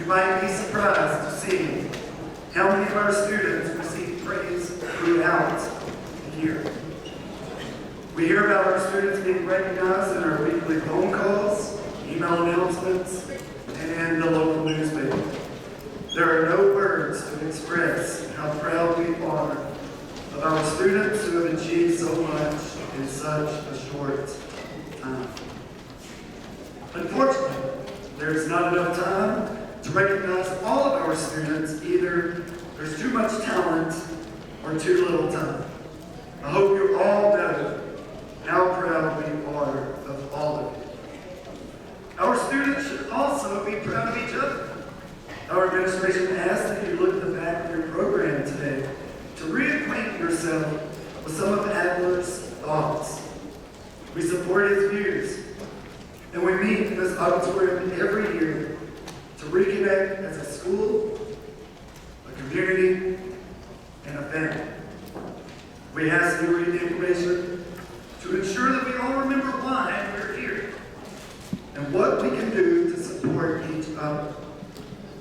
You might be surprised to see how many of our students receive praise throughout the year. We hear about our students being recognized in our weekly phone calls, email announcements, and the local newspaper. There are no words to express how proud we are of our students who have achieved so much in such a short time. Unfortunately, there's not enough time to recognize all of our students. Either there's too much talent or too little time. I hope you all know how proud we are of all of you. Our students should also be proud of each other. Our administration asks that you look at the back of your program today to reacquaint yourself with some of Adler's thoughts. We support his views, and we meet in this auditorium every year to reconnect as a school, a community, and a family. We ask you to read the information to ensure that we all remember why we're here. about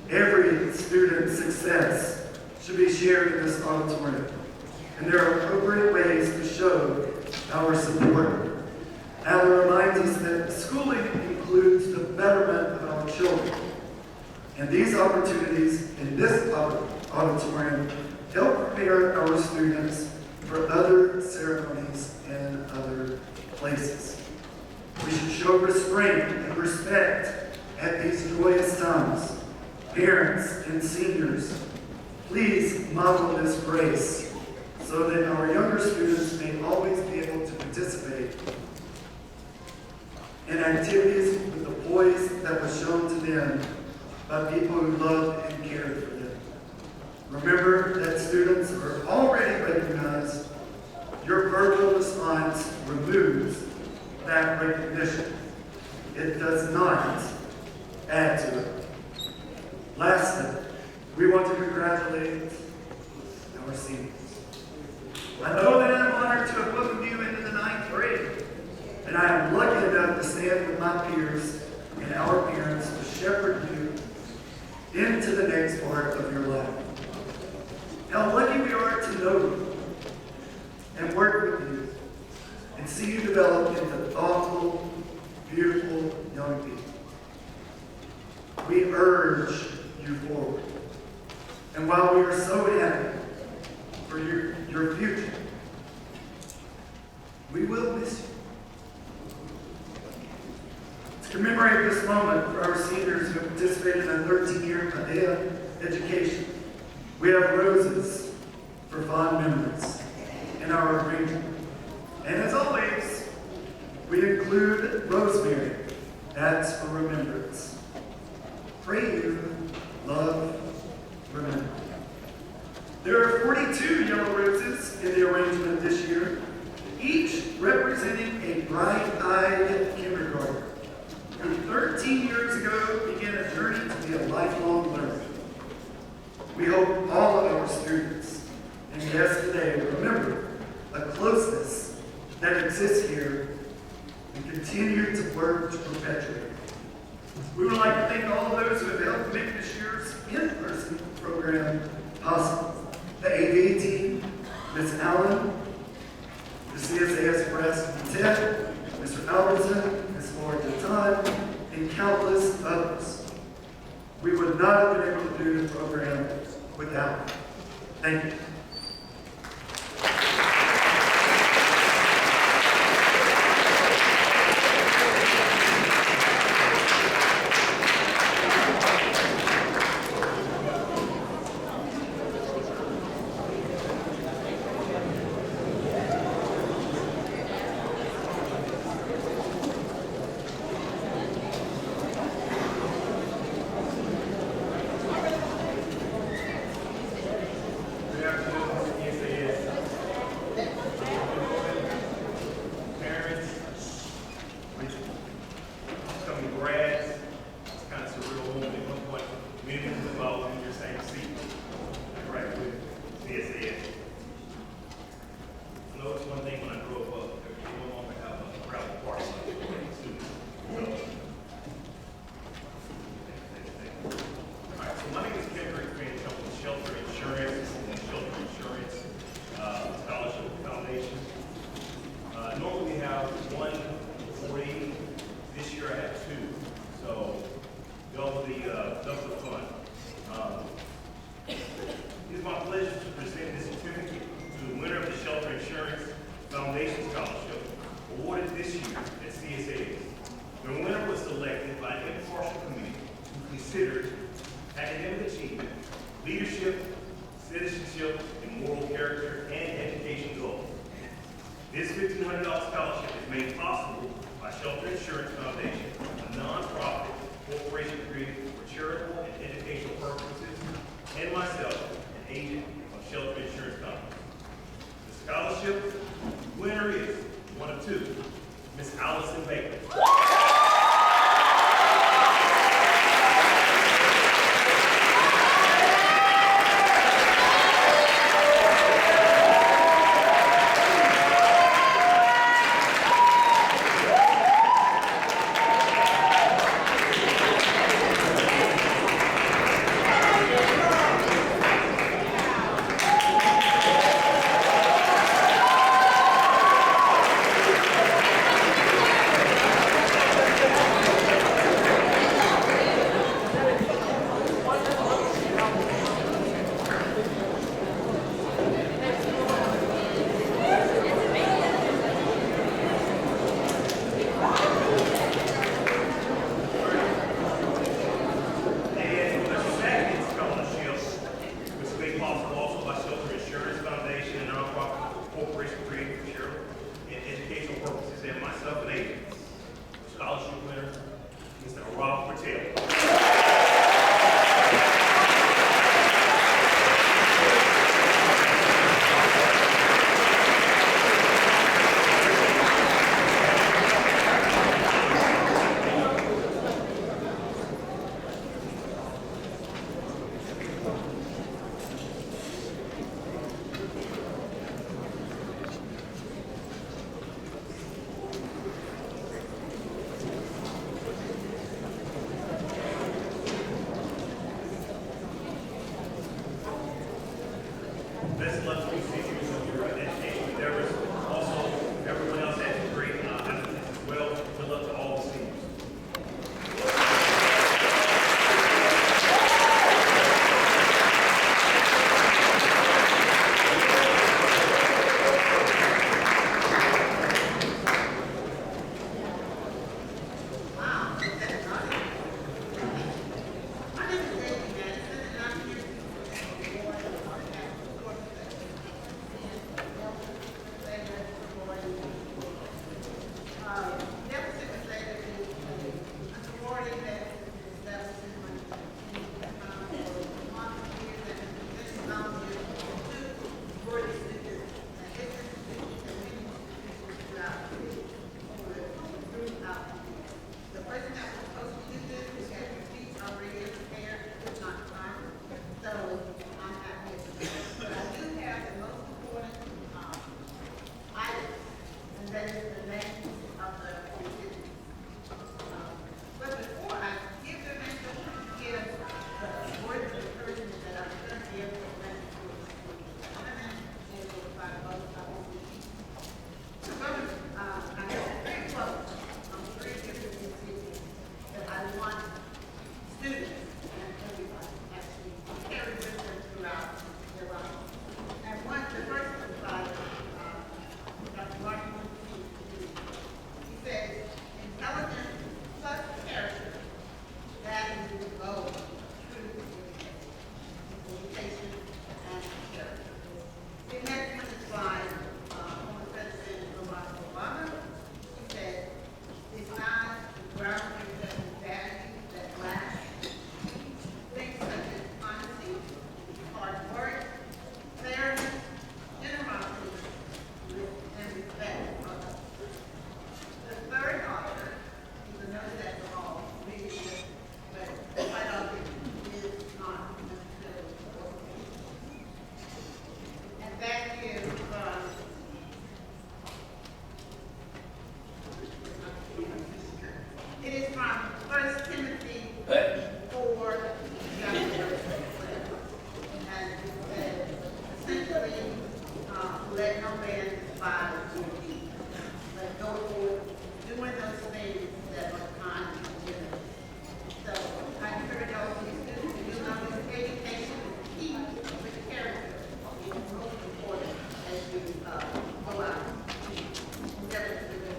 every student's success should be shared in this auditorium. And there are appropriate ways to show our support. Alan reminds us that schooling includes the betterment of our children. And these opportunities in this auditorium help prepare our students for other ceremonies and other places. We should show restraint and respect at these joyous times. Parents and seniors, please model this grace so that our younger students may always be able to participate in activities with the poise that was shown to them by people who loved and cared for them. Remember that students are already recognized. Your verbal response removes that recognition. It does not add to it. Lastly, we want to congratulate our seniors. I know that I'm honored to have welcomed you into the 9th grade, and I am lucky enough to stand with my peers and our parents to shepherd you into the next part of your life. How lucky we are to know you and work with you and see you develop into thoughtful, beautiful young people. We urge you forward. And while we are so happy for your future, we will miss you. To commemorate this moment for our seniors who have participated in a 13-year Padea education, we have roses for fond memories in our arrangement. And as always, we include rosemary. That's for remembrance. Pray you love, remember. There are 42 yellow roses in the arrangement this year, each representing a bright-eyed kindergartner who 13 years ago began a journey to be a lifelong learner. We hope all of our students and guests today remember a closeness that exists here and continue to work to perpetuate. We would like to thank all of those who have helped make this year's in-person program possible. The AV team, Ms. Allen, the CSAS Brass Quintet, Mr. Albertson, Ms. Laura Deton, and countless others. We would not have been able to do the program without them. Thank you. from 1 Timothy 4, and essentially, let no man despise you, but go forward doing those things that are kind and generous. So I encourage all of these students to do not this education is key with character. It's most important as you go out. Never to the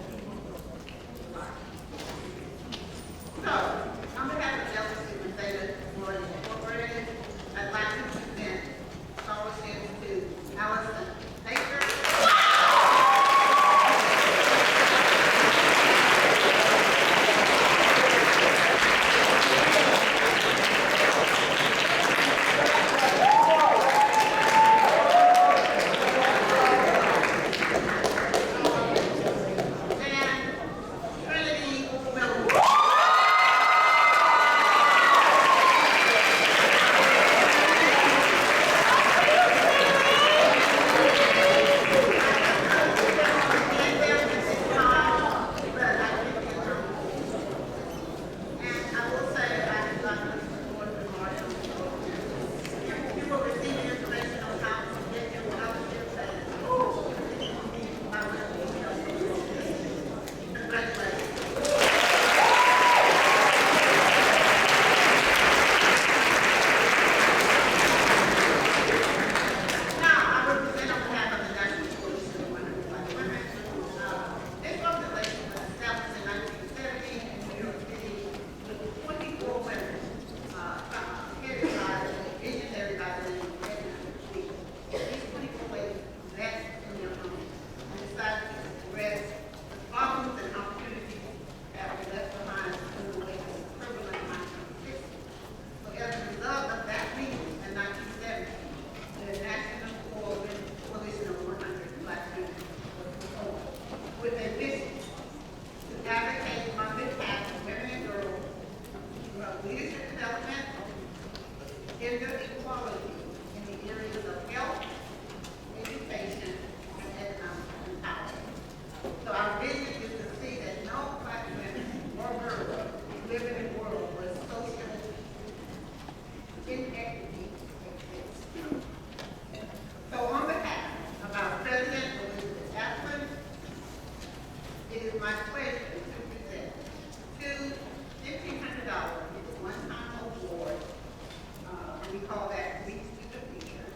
So, on behalf of LSU and Theta Sorority Incorporated, I'd like to present scholarships to Allison Baker. Gender equality in the areas of health, education, and economic empowerment. So our vision is to see that no Black women or girls live in a world where social inequity exists. So on behalf of our President, Elizabeth Atwood, it is my pleasure to present two $1,500 one-time award. We call that Reach to the Future.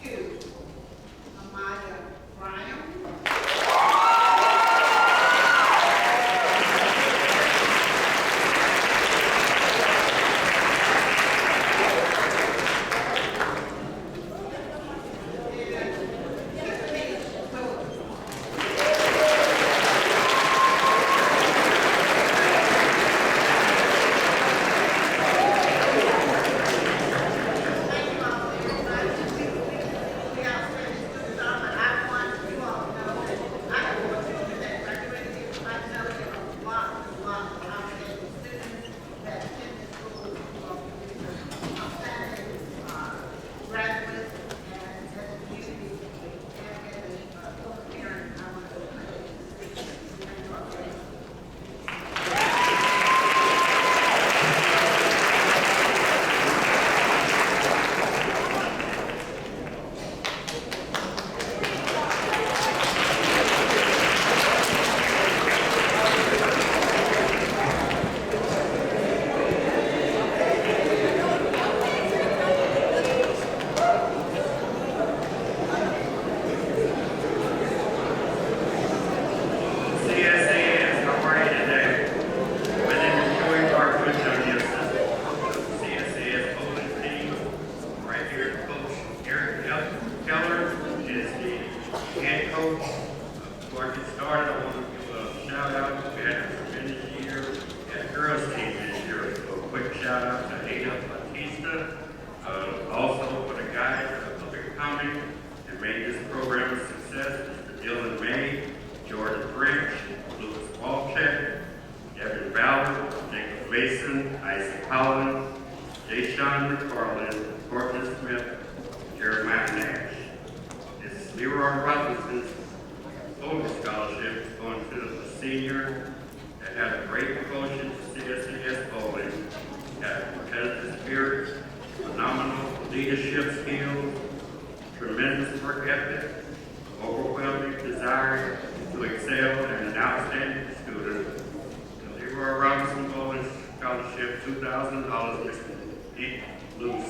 To Amaya Bryan. CSAS, how are you today? My name is Joey Clark, Custodian Assistant. CSAS coaching team. Right here, Coach Eric Keller is the head coach. Before I get started, I want to give a shout out. We had a tremendous year at the girls team this year. So a quick shout out to Ada Batista, also for the guys up and coming and made this program a success. Mr. Dylan May, Jordan French, Louis Walchek, Devin Ballard, Jacob Mason, Isaac Holland, Jayshawn McFarland, Courtney Smith, Jeremiah Nash. This is Leroy Robinson's bonus scholarship going to a senior that had a great promotion to $2,000, Mr. Dick Lewis.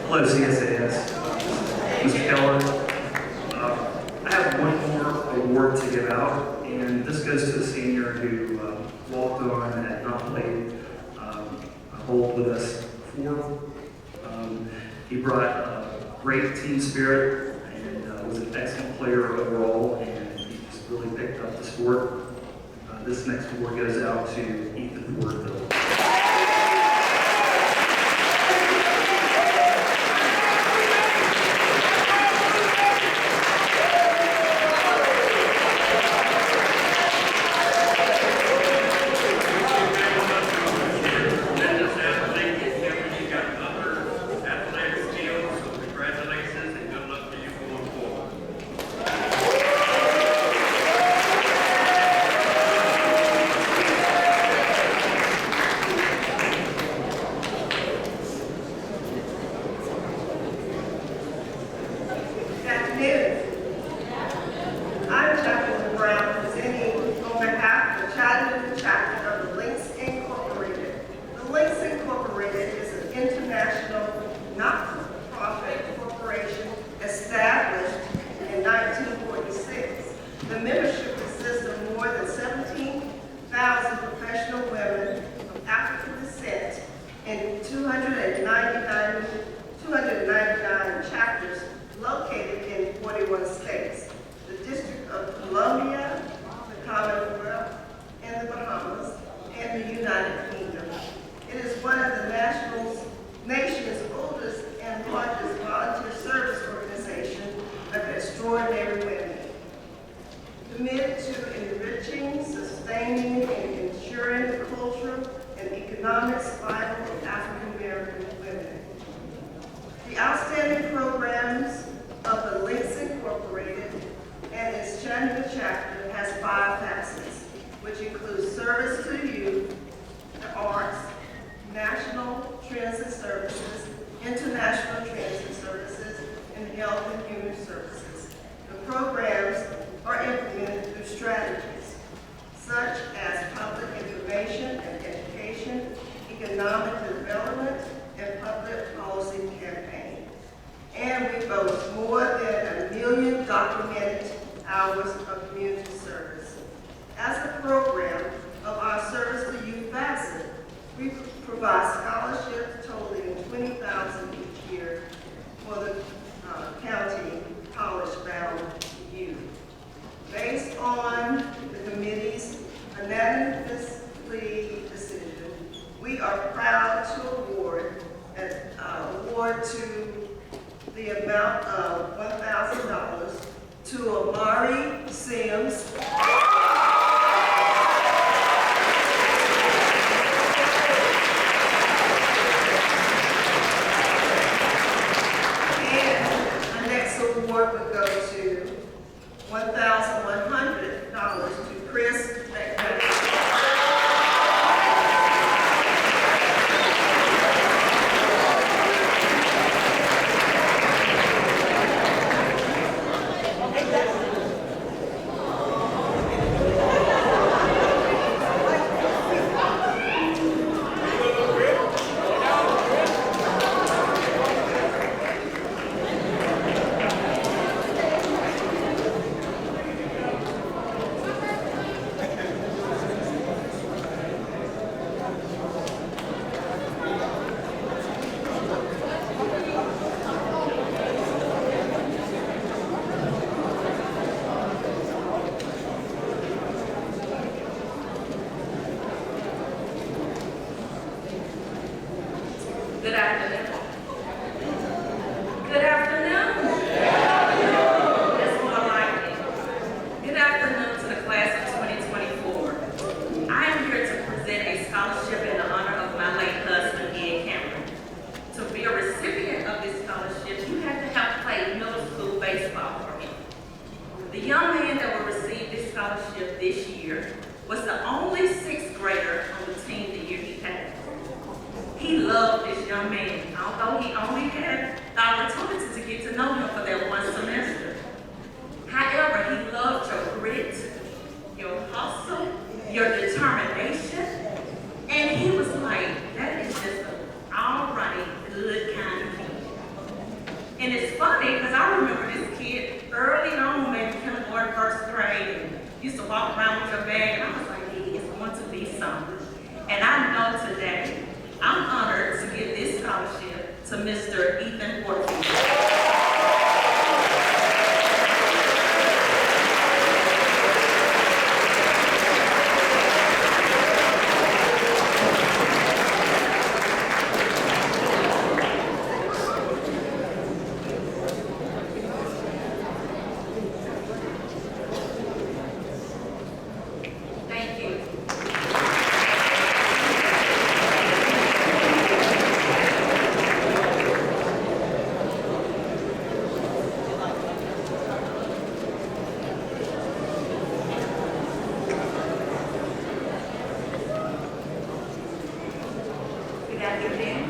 Hello, CSAS. Mr. Keller. I have one more award to give out, and this goes to a senior who walked on and not played a hold with us before. He brought great team spirit and was an excellent player overall, and he just really picked up the sport. This next award goes out to Ethan Fordville. in 299 chapters located in 41 states, the District of Columbia, the Commonwealth, and the Bahamas, and the United Kingdom. It is one of the nation's oldest and largest volunteer service organization of extraordinary women, committed to enriching, sustaining, and ensuring the cultural and economic survival of African American women. The outstanding programs of the Links Incorporated and its Chattanooga chapter has 5 facets, which include service to youth, the arts, national transit services, international transit services, and health and human services. The programs are implemented through strategies such as public information and education, economic development, and public policy campaign. And we boast more than 1 million documented hours of community service. As a program of our service to youth facet, we provide scholarships totaling $20,000 each year for the county college-bound youth. Based on the committee's unanimously decision, we are proud to award to the amount of $1,000 to Amari Sims, award would go to $1,100 to Chris McDonough. used to walk around with your bag, and I was like, hey, it's going to be something. And I know today, I'm honored to give this scholarship to Mr. Ethan Portfield. Thank you. Good afternoon.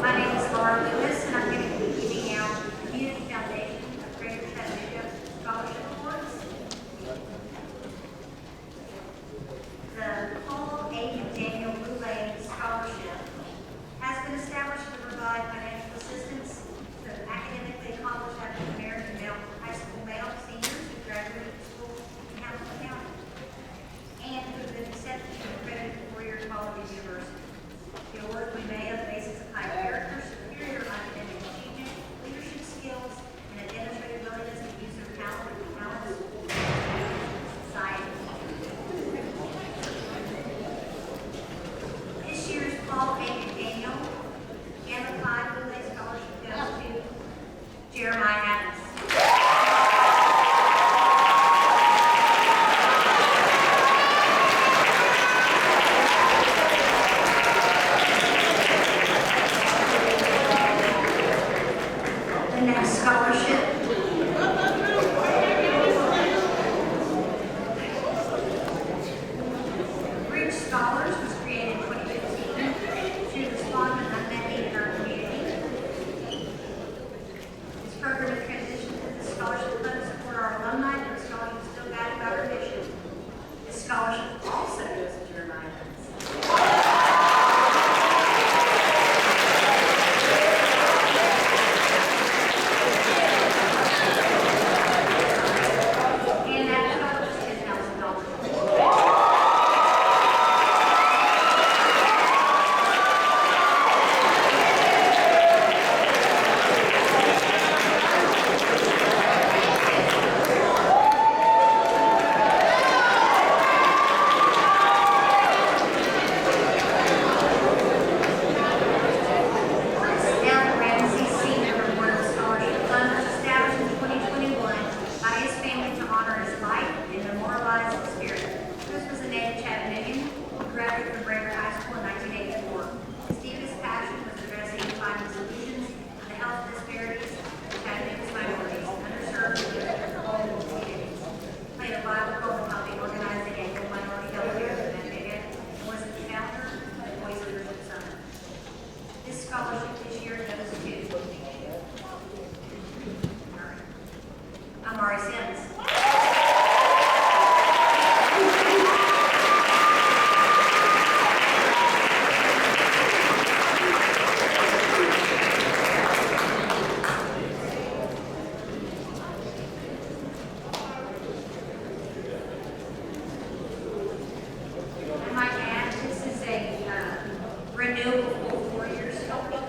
My name is Laura Lewis, and I'm going to be giving out the Community Foundation of Greater Chattanooga Scholarship Awards. The Paul A. McDaniel Boulay Scholarship has been established to provide financial assistance to academically accomplished African American male high school male seniors who graduated school in Hamilton County and who have been accepted to accredited four-year quality university. The award will be made on the basis of high character, superior academic achievement, leadership skills, and a demonstrated willingness to use their talent and talents in society. This year's Paul A. McDaniel Gamma Phi Boulay Scholarship goes to Jeremiah Adams. The next scholarship Bridge Scholars was created in 2015 to respond to unmet need in our community. This program is transitioned to the scholarship fund to support our alumni, and the scholarship is still guided by our mission. This scholarship also goes to Jeremiah Adams. And that scholarship is $10,000. Now, Ramsey Senior Memorial Scholarship Fund was established in 2021 by his family to honor his life and memorialize his spirit. Chris was a native Chattanoogan who graduated from Brainerd High School in 1984. His deepest passion was addressing and finding solutions to the health disparities of Chattanooga's minorities, underserved and vulnerable communities. Played a vital role in helping organize the annual Minority Health Fair in Chattanooga and was the founder of the Voice Leadership Summit. This scholarship this year goes to Amari Sims. I might add, this is a renewable 4-year scholarship.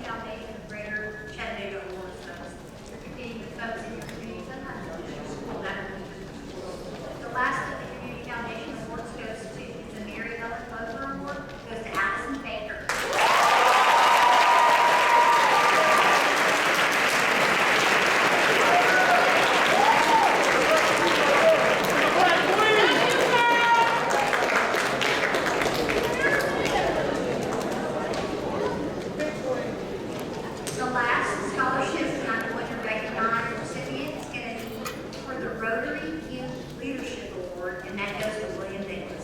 Foundation of Greater Chattanooga Awards goes. You're competing with folks in your community, sometimes not just your school, not only just your school. The last of the Community Foundation Awards goes to the Mary Ellen Clover Award, goes to Allison Baker. The last scholarship that I'm going to recognize the recipient is going to be for the Rotary Youth Leadership Award, and that goes to William Nicholas.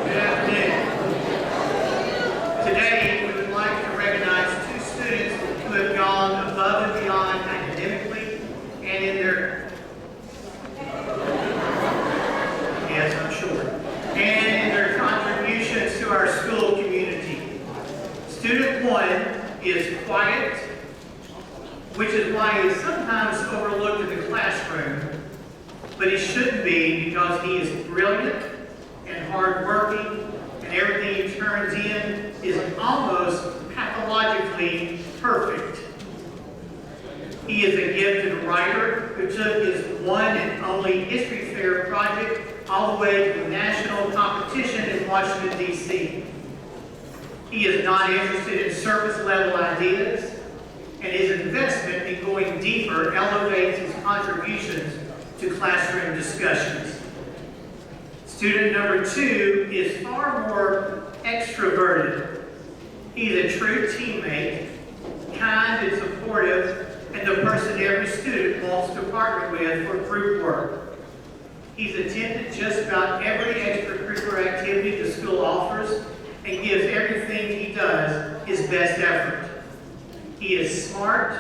Good afternoon. Today, we would like to recognize two students who have gone above and beyond academically and in their, yes, I'm sure, and in their contributions to our school community. Student one is quiet, which is why he is sometimes overlooked in the classroom, but he shouldn't be because he is brilliant and hardworking, and everything he turns in is almost pathologically perfect. He is a gifted writer who took his one and only History Fair project all the way to the national competition in Washington, D.C. He is not interested in surface level ideas, and his investment in going deeper elevates his contributions to classroom discussions. Student number two is far more extroverted. He's a true teammate, kind and supportive, and the person every student wants to partner with for group work. He's attended just about every extracurricular activity the school offers and gives everything he does his best effort. He is smart,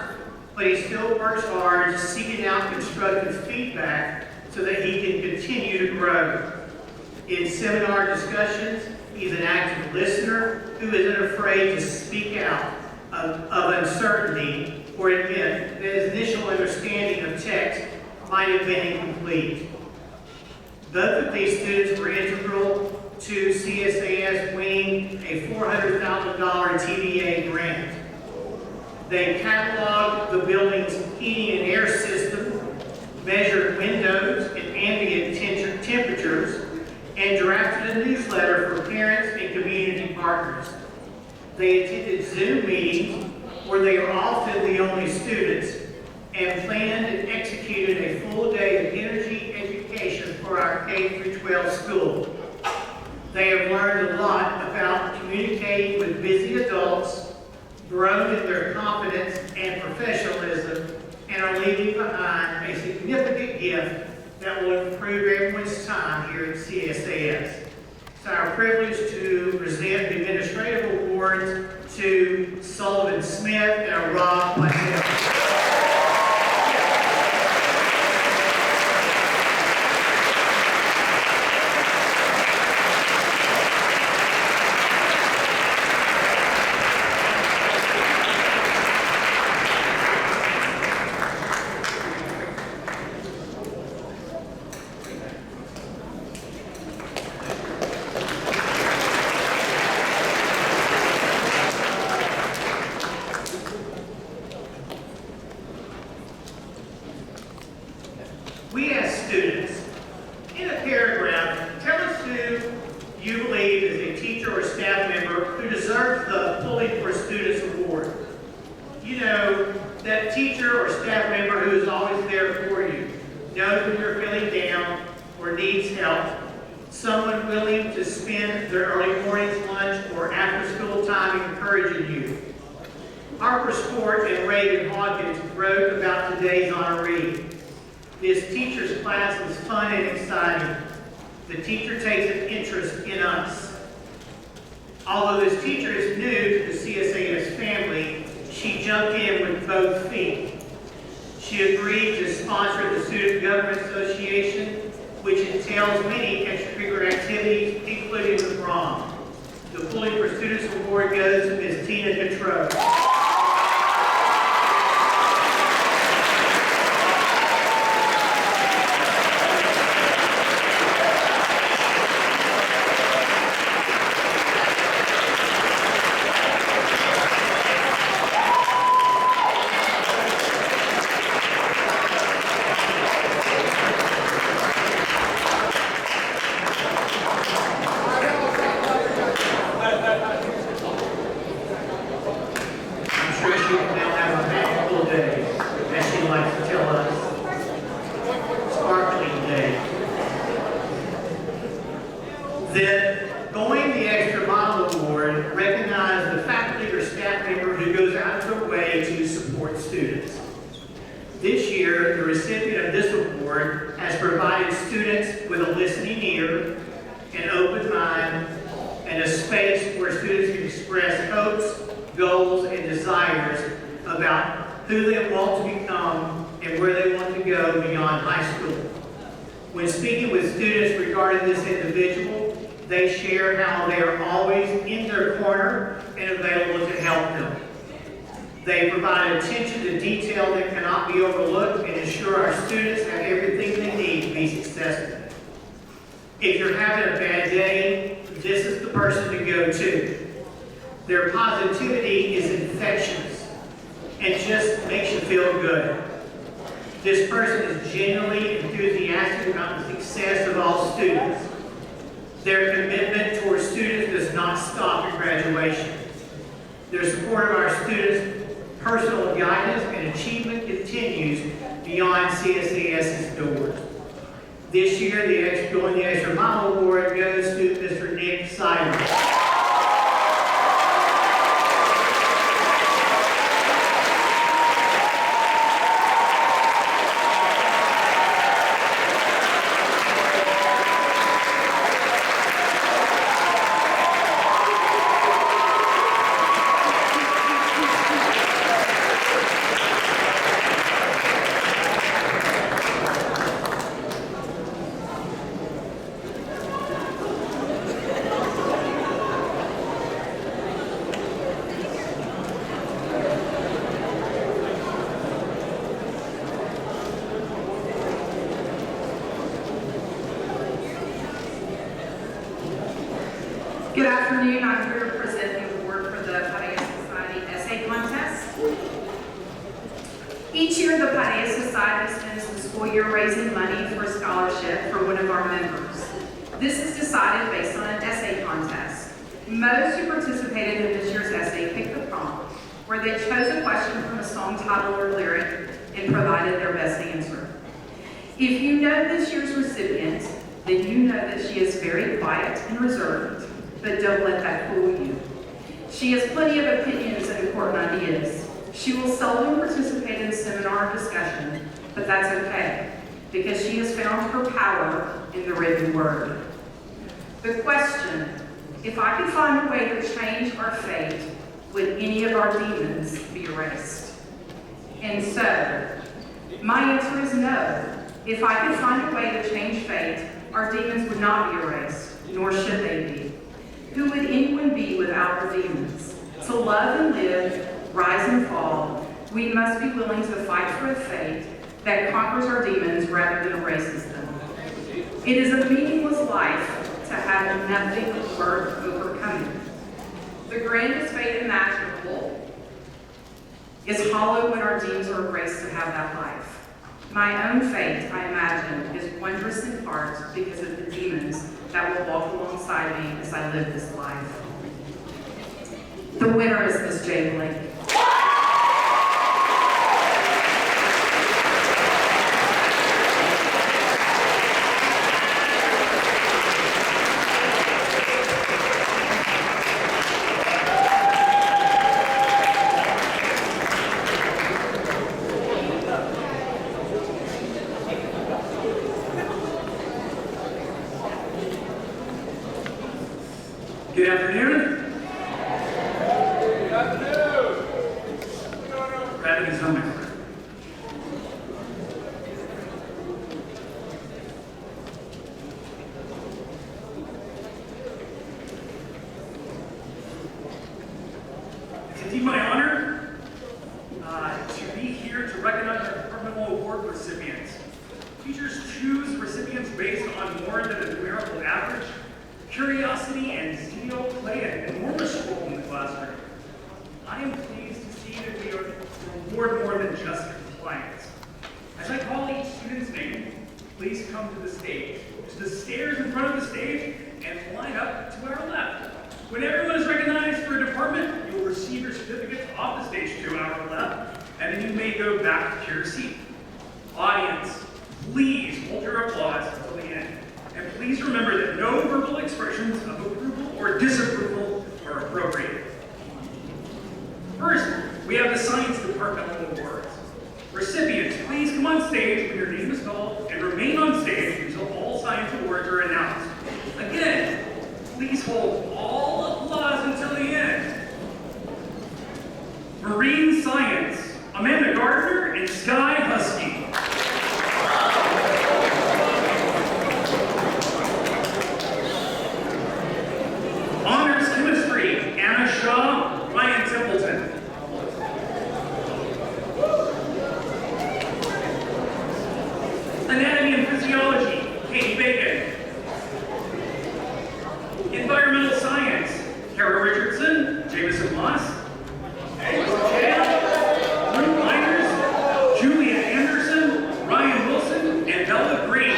but he still works hard, seeking out constructive feedback so that he can continue to grow. In seminar discussions, he's an active listener who isn't afraid to speak out of uncertainty or admit that his initial understanding of text might have been incomplete. Both of these students were integral to CSAS winning a $400,000 TVA grant. They cataloged the building's heating and air system, measured windows and ambient temperatures, and drafted a newsletter for parents and community partners. They attended Zoom meetings where they were often the only students, and planned and executed a full day of energy education for our K-12 school. They have learned a lot about communicating with busy adults, grown in their confidence and professionalism, and are leaving behind a significant gift that will improve everyone's time here at CSAS. It's our privilege to present the administrative awards to Sullivan Smith and Rob Platell. We ask students, in a paragraph, tell us who you believe is a teacher or staff member who deserves the Pulling for Students award. You know, that teacher or staff member who is always willing to spend their early mornings, lunch, or after-school time encouraging you. Harper Sport and Reagan Hawkins wrote about today's honoree. This teacher's class was fun and exciting. The teacher takes an interest in us. Although this teacher is new to the CSAS family, she jumped in with both feet. She agreed to sponsor the Student Government Association, which entails many extracurricular activities, including the prom. The Pulling for Students Award goes to Ms. Tina Gautreaux. Who they want to become and where they want to go beyond high school. When speaking with students regarding this individual, they share how they are always in their corner and available to help them. They provide attention to detail that cannot be overlooked and ensure our students have everything they need to be successful. If you're having a bad day, this is the person to go to. Their positivity is infectious and just makes you feel good. This person is genuinely enthusiastic about the success of all students. Their commitment towards students does not stop at graduation. Their support of our students' personal guidance and achievement continues beyond CSAS's doors. This year, the Extra Mile Award goes to Mr. Nick Simon. Good afternoon. I'm here to present the award for the Padilla Society Essay Contest. Each year, the Padilla Society spends the school year raising money for a scholarship for one of our members. This is decided based on an essay contest. Most who participated in this year's essay picked the prompt, where they chose a question from a song title or lyric and provided their best answer. If you know this year's recipient, then you know that she is very quiet and reserved. But don't let that fool you. She has plenty of opinions and important ideas. She will seldom participate in seminar or discussion, but that's okay, because she has found her power in the written word. The question, if I could find a way to change our fate, would any of our demons be erased? And so, my answer is no. If I could find a way to change fate, our demons would not be erased, nor should they be. Who would anyone be without our demons? To love and live, rise and fall, we must be willing to fight for a fate that conquers our demons rather than erases them. It is a meaningless life to have nothing worth overcoming. The grandest fate imaginable is hollow when our demons are erased to have that life. My own fate, I imagine, is wondrous in part because of the demons that will walk alongside me as I live this life. The winner is Miss Jay Blake. Good afternoon. Gravity's on my friend. It's indeed my honor to be here to recognize our departmental award recipients. Teachers choose recipients based on more than a numerical average. Curiosity and zeal play an enormous role in the classroom. I am pleased to see that we are reward more than just compliance. As I call each student's name, please come to the stage, to the stairs in front of the stage, and line up to our left. When everyone is recognized for a department, you will receive your certificates off the stage to our left, and then you may go back to your seat. Audience, please hold your applause until the end. And please remember that no verbal expressions of approval or disapproval are appropriate. First, we have the Science Departmental Awards. Recipients, please come on stage when your name is called and remain on stage until all science awards are announced. Again, please hold all applause until the end. Marine Science, Amanda Gardner and Sky Husky. Honors Chemistry, Anna Shaw, Ryan Templeton. Anatomy and Physiology, Katie Bacon. Environmental Science, Kara Richardson, Jameson Moss. Ruth Miners, Julia Anderson, Ryan Wilson, and Bella Green.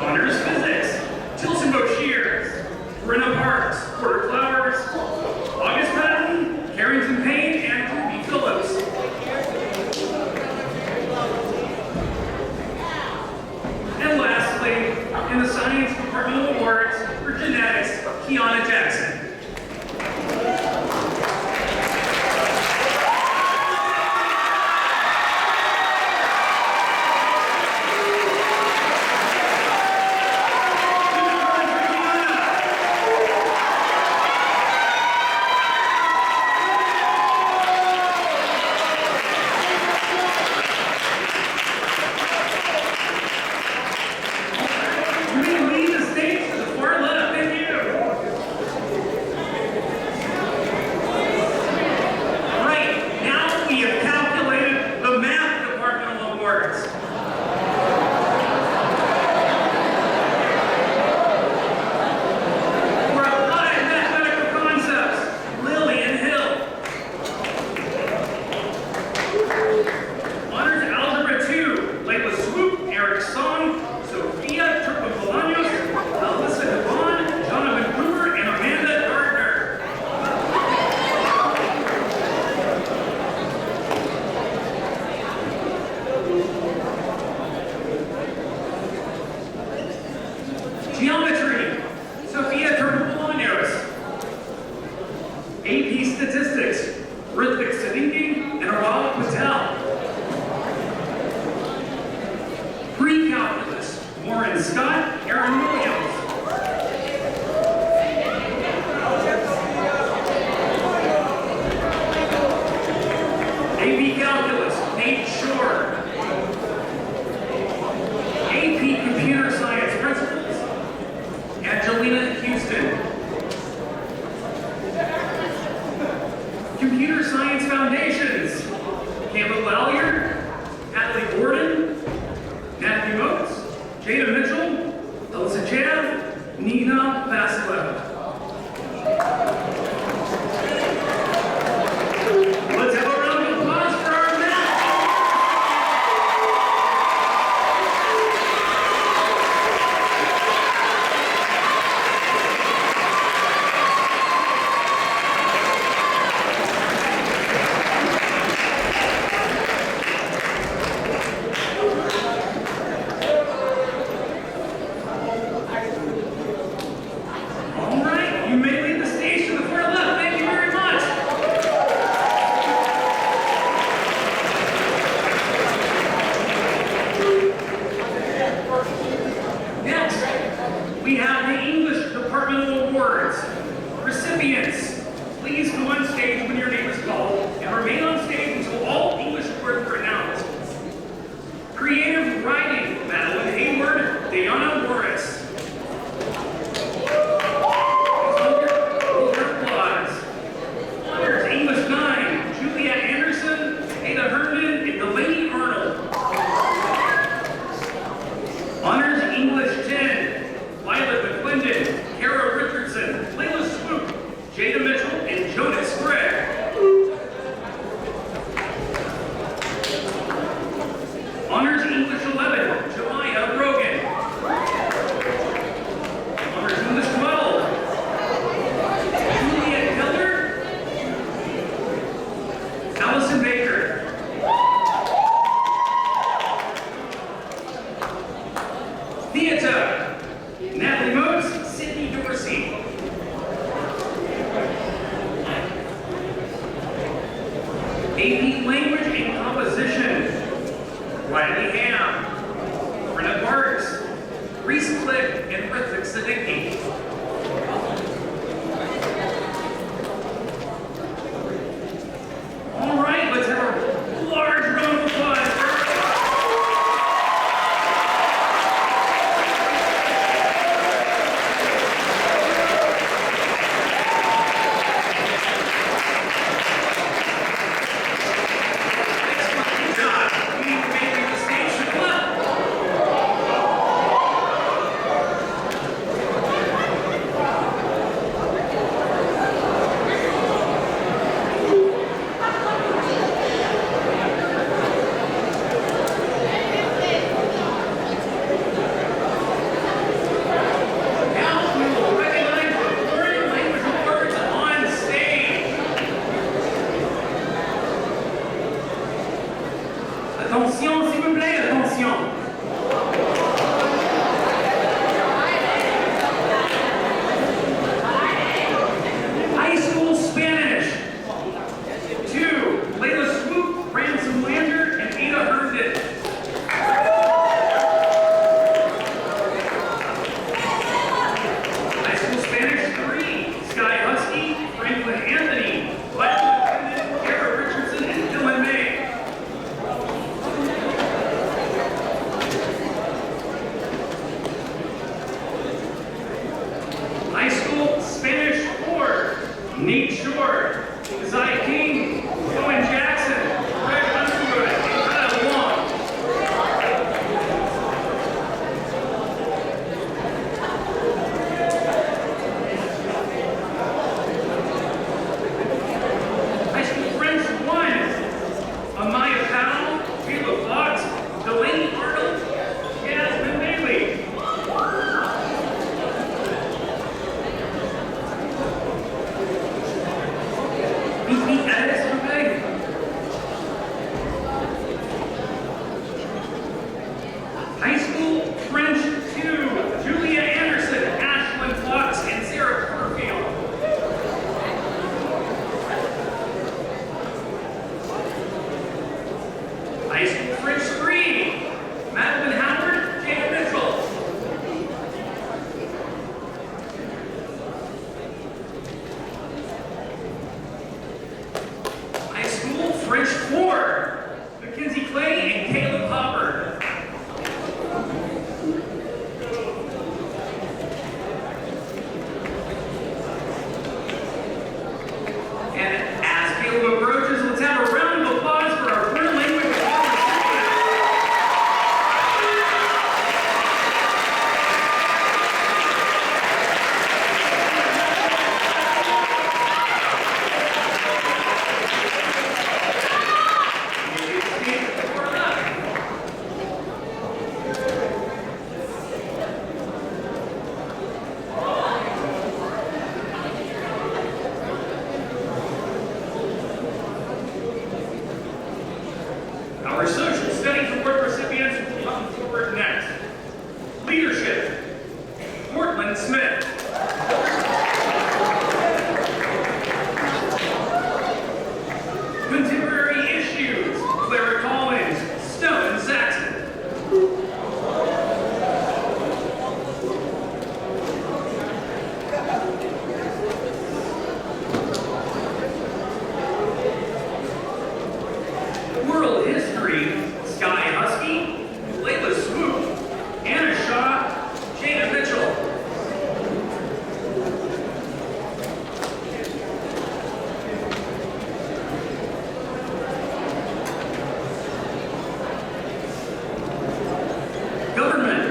Honors Physics, Tilson Boshiers, Brenna Parks, Porter Flowers, August Patton, Carrington Payne, and Ruby Phillips. And lastly, in the Science Departmental Awards for Genetics, Kiana Jackson. You may leave the stage to the far left. Thank you. Right, now we have calculated the Math Departmental Awards. For applied mathematical concepts, Lillian Hill. Honors Algebra 2, Layla Swoop, Eric Song, Sophia Turco-Bolaños, Alyssa Devon, Jonathan Cooper, and Amanda Gardner. Geometry, Sophia Turco-Bolaños. AP Statistics, Ritvik Siddiqui and Aral Patel. Pre-calculus, Warren Scott, Aaron Williams. AP Calculus, Nate Shore. AP Computer Science Principles, Angelina Houston. Computer Science Foundations, Campbell Vallier, Natalie Gordon, Matthew Oates, Jada Mitchell, Alyssa Chad, Nina Vasquez. Let's have a round of applause for our math. AP Language and Composition, Riley Ham. Brenna Barks, Reese Click, and Rithik Siddiqui. All right, let's have a large round of applause. Excellent job. We made it to station one. Now we will recognize the foreign language awards on stage. Attention, s'il vous plaît, attention. High School Spanish. 2, Layla Swoop, Ransom Lander, and Ada Herndon. High School Spanish 3, Sky Husky, Franklin Anthony, Violet Linden, Kara Richardson, and Dylan May. High School Spanish 4, Nate Shore, Zai King, Owen Jackson, Greg Underwood, and Kyle Long. High School French 1, Amaya Powell, Caleb Fox, Delaney Arnold, Jasmine Bailey. Beat Alex Rubeg. High School French 2, Julia Anderson, Ashlyn Fox, and Sarah Porterfield. High School French 3, Madeline Howard, Jada Mitchell. High School French 4, Mackenzie Clay and Caleb Hopper. And as Caleb approaches, let's have a round of applause for our foreign language award recipient. Our social studies award recipients will come forward next. Leadership, Portland Smith. Contemporary issues, Clara Collins, Stone Saxon. World History, Sky Husky, Layla Swoop, Anna Shaw, Jada Mitchell. Government,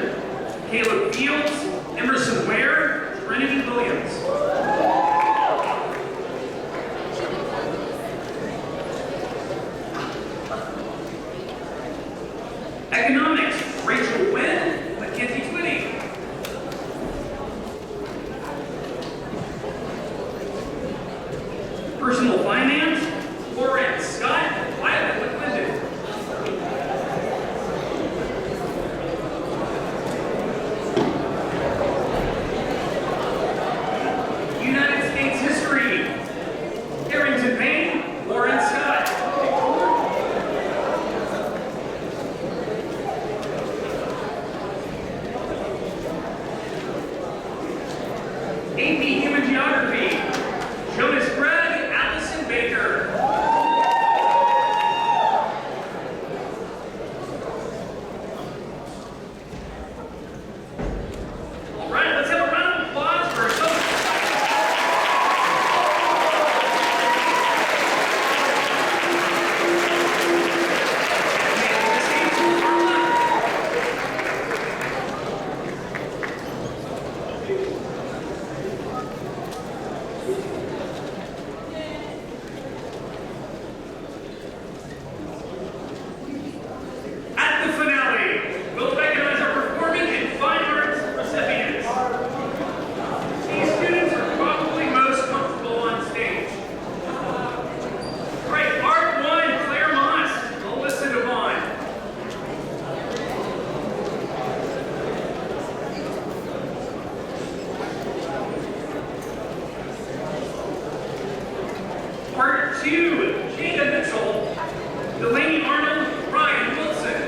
Caleb Fields, Emerson Ware, Trinity Williams. Economics, Rachel Wynn, Mackenzie Twitty. Personal Finance, Lawrence Scott, Violet Linden. 2, Jada Mitchell, Delaney Arnold, Ryan Wilson.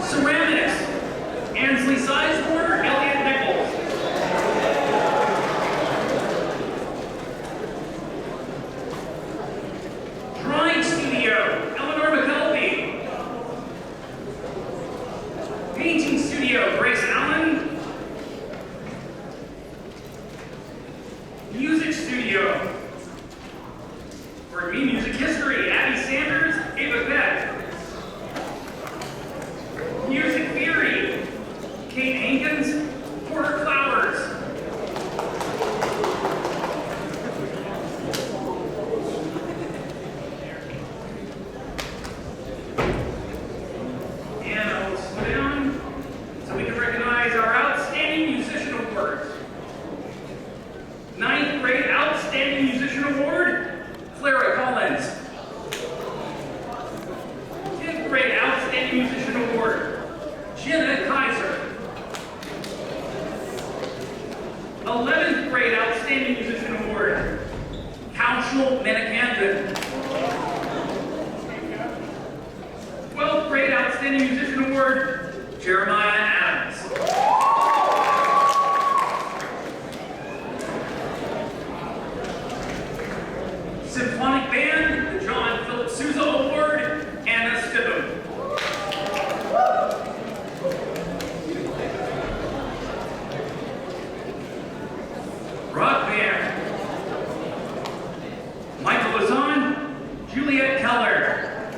Ceramics, Ansley Sizemore, Elliot Nichols. Drawing Studio, Eleanor McKelvey. Painting Studio, Grace Allen. Music Studio, Music History, Abby Sanders, Ava Beck. Music Theory, Kate Hankins, Porter Flowers. And I'll slow down so we can recognize our Outstanding Musician Awards. 9th grade Outstanding Musician Award, Clara Collins. 10th grade Outstanding Musician Award, Jenna Kaiser. 11th grade Outstanding Musician Award, Council Manicanton. 12th grade Outstanding Musician Award, Jeremiah Adams. Symphonic Band, the John Philip Sousa Award, Anna Stidham. Rock Band, Michael Lazan, Juliet Keller.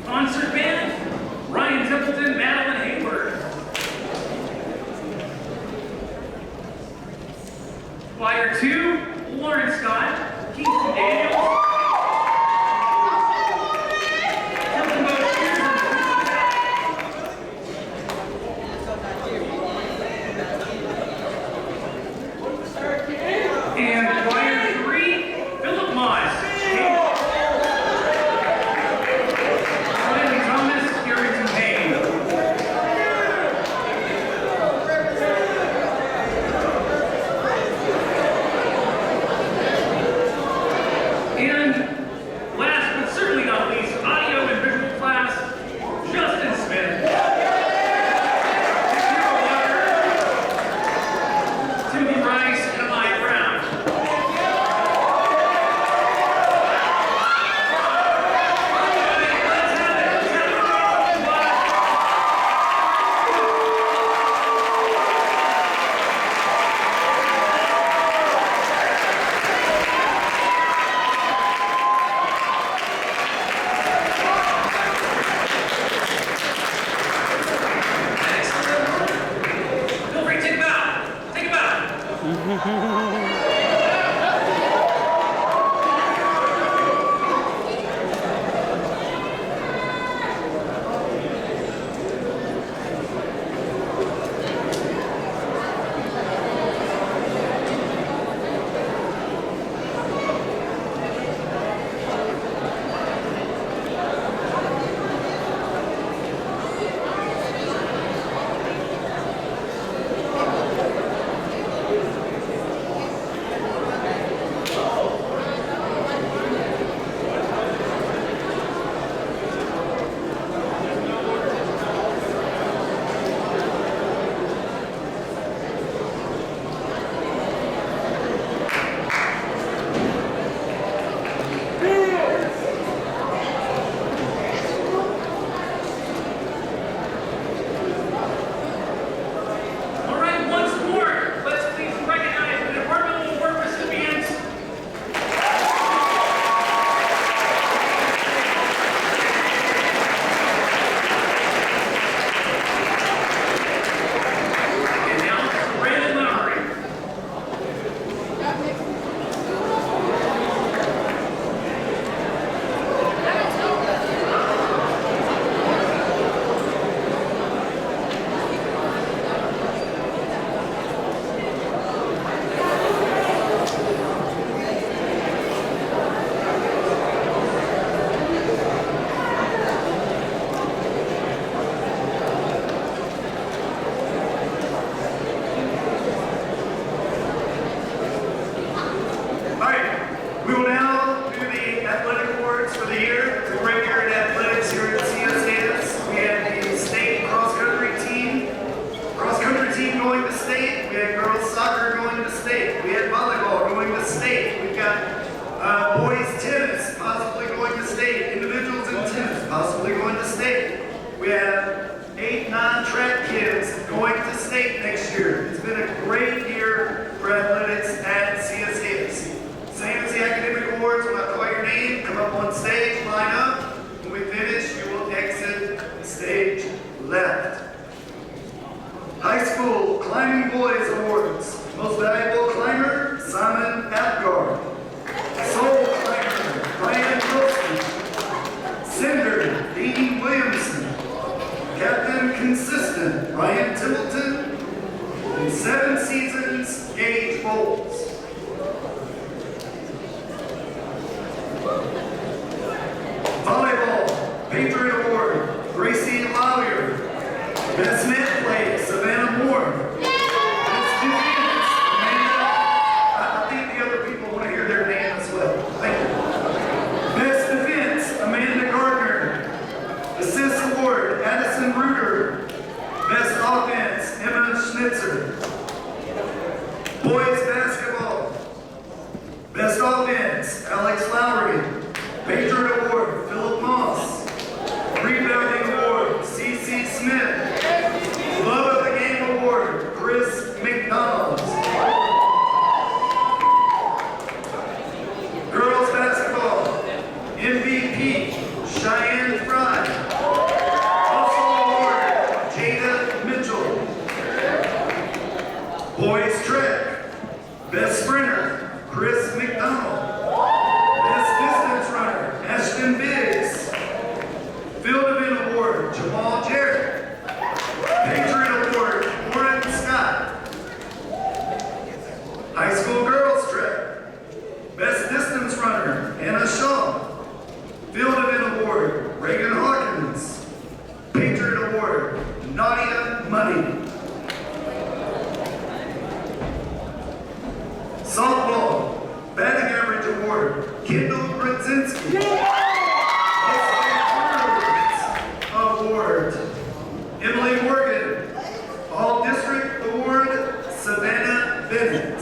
Concert Band, Ryan Templeton, Madeline Hayward. Choir 2, Lauren Scott, Kingston Daniels. Tilton Boat Cheers and Choir 3, Philip Moss. Riley Thomas, Garrison Payne. have 8, 9 track kids going to state next year. It's been a great year for athletics at CSAS. Same as the academic awards, when I call your name, come up on stage, line up. When we finish, you will exit the stage left. High School Climbing Boys Awards. Most Valuable Climber, Simon Apgar. Soul Climber, Brian Wilson. Cinder, Dean Williamson. Captain Consistent, Ryan Templeton. And 7 Seasons, Gage Bowles. Volleyball, Patriot Award, Gracie Lawyer. Best net play, Savannah Moore. Best defense, Amanda. I think the other people want to hear their name as well. Thank you. Best defense, Amanda Gardner. Assist Award, Addison Reuter. Best offense, Emma Schnitzer. Boys basketball. Best offense, Alex Lowry. Patriot Award, Philip Moss. Rebounding Award, C.C. Smith. Love of the Game Award, Chris McDonald. Girls basketball, MVP, Cheyenne Fry. Also award, Jada Mitchell. Boys track, best sprinter, Chris McDonald. Best distance runner, Ashton Biggs. Field Event Award, Jamal Jarrett. Patriot Award, Warren Scott. High School Girls Track. Best Distance Runner, Anna Shaw. Field Event Award, Reagan Hawkins. Patriot Award, Nadia Money. Softball, Batting Average Award, Kendall Brzezinski. Award, Emily Morgan. All District Award, Savannah Bennett.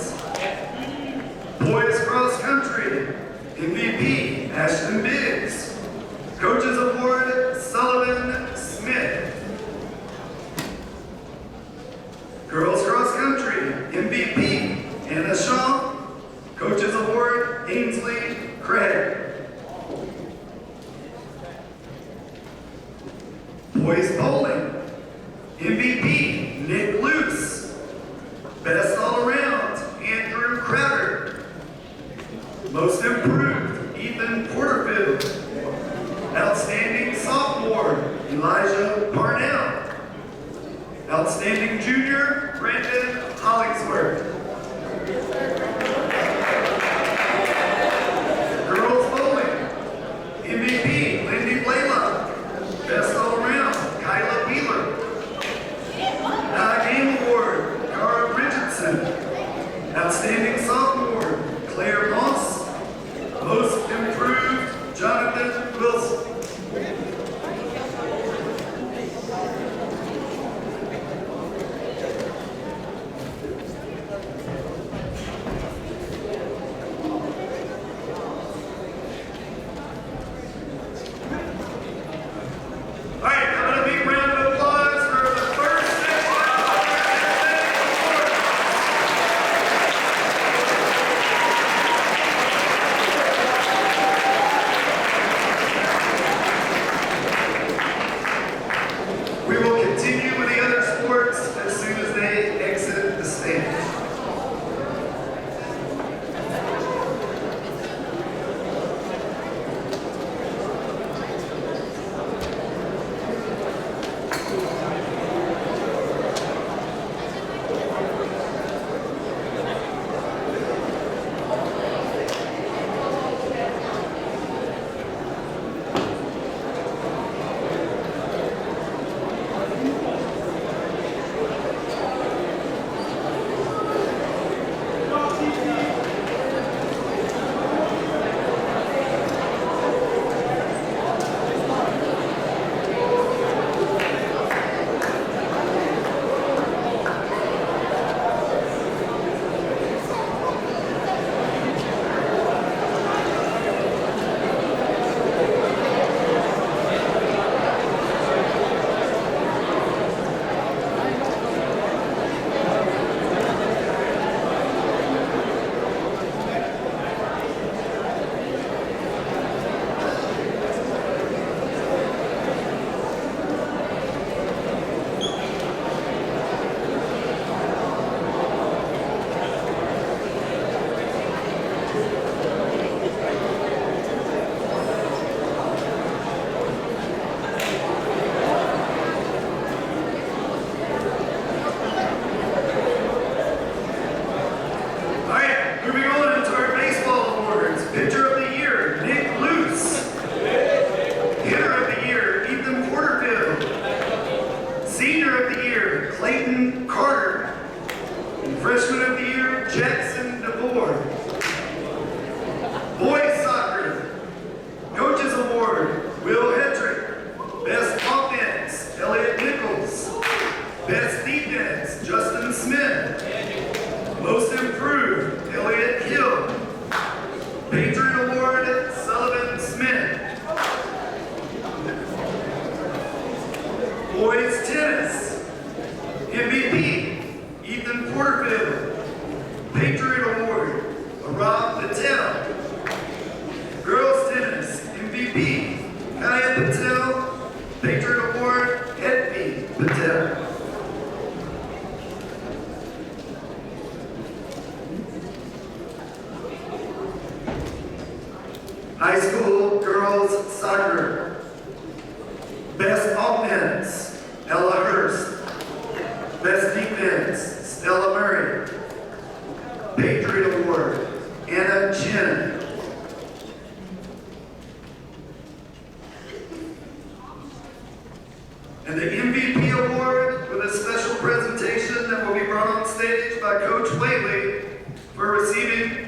Boys Cross Country, MVP, Ashton Biggs. Coaches Award, Sullivan Smith. Girls Cross Country, MVP, Anna Shaw. Coaches Award, Ainsley Craig. Boys Bowling, MVP, Nick Luce. Best All Around, Andrew Crowder. Most Improved, Ethan Porterfield. Outstanding Sophomore, Elijah Parnell. Outstanding Junior, Brandon Hollingsworth. Girls Bowling, MVP, Lindy Blaylock. Best All Around, Kyla Wheeler. Game Award, Cara Richardson. Outstanding Sophomore, Claire Moss. Most Improved, Jonathan Wilson. All right, I'm going to big round of applause for the first section of our We will continue with the other sports as soon as they exit the stage. Clayton Carter. And freshman of the year, Jackson DeVore. Boys soccer, Coaches Award, Will Hedrick. Best offense, Elliot Nichols. Best defense, Justin Smith. Most improved, Elliot Hill. Patriot Award, Sullivan Smith. Boys tennis, MVP, Ethan Porterfield. Patriot Award, Rob Patel. Girls tennis, MVP, Kaya Patel. Patriot Award, Edvi Patel. High school girls soccer. Best offense, Ella Hurst. Best defense, Stella Murray. Patriot Award, Anna Chin. And the MVP Award with a special presentation that will be brought on stage by Coach Whaley for receiving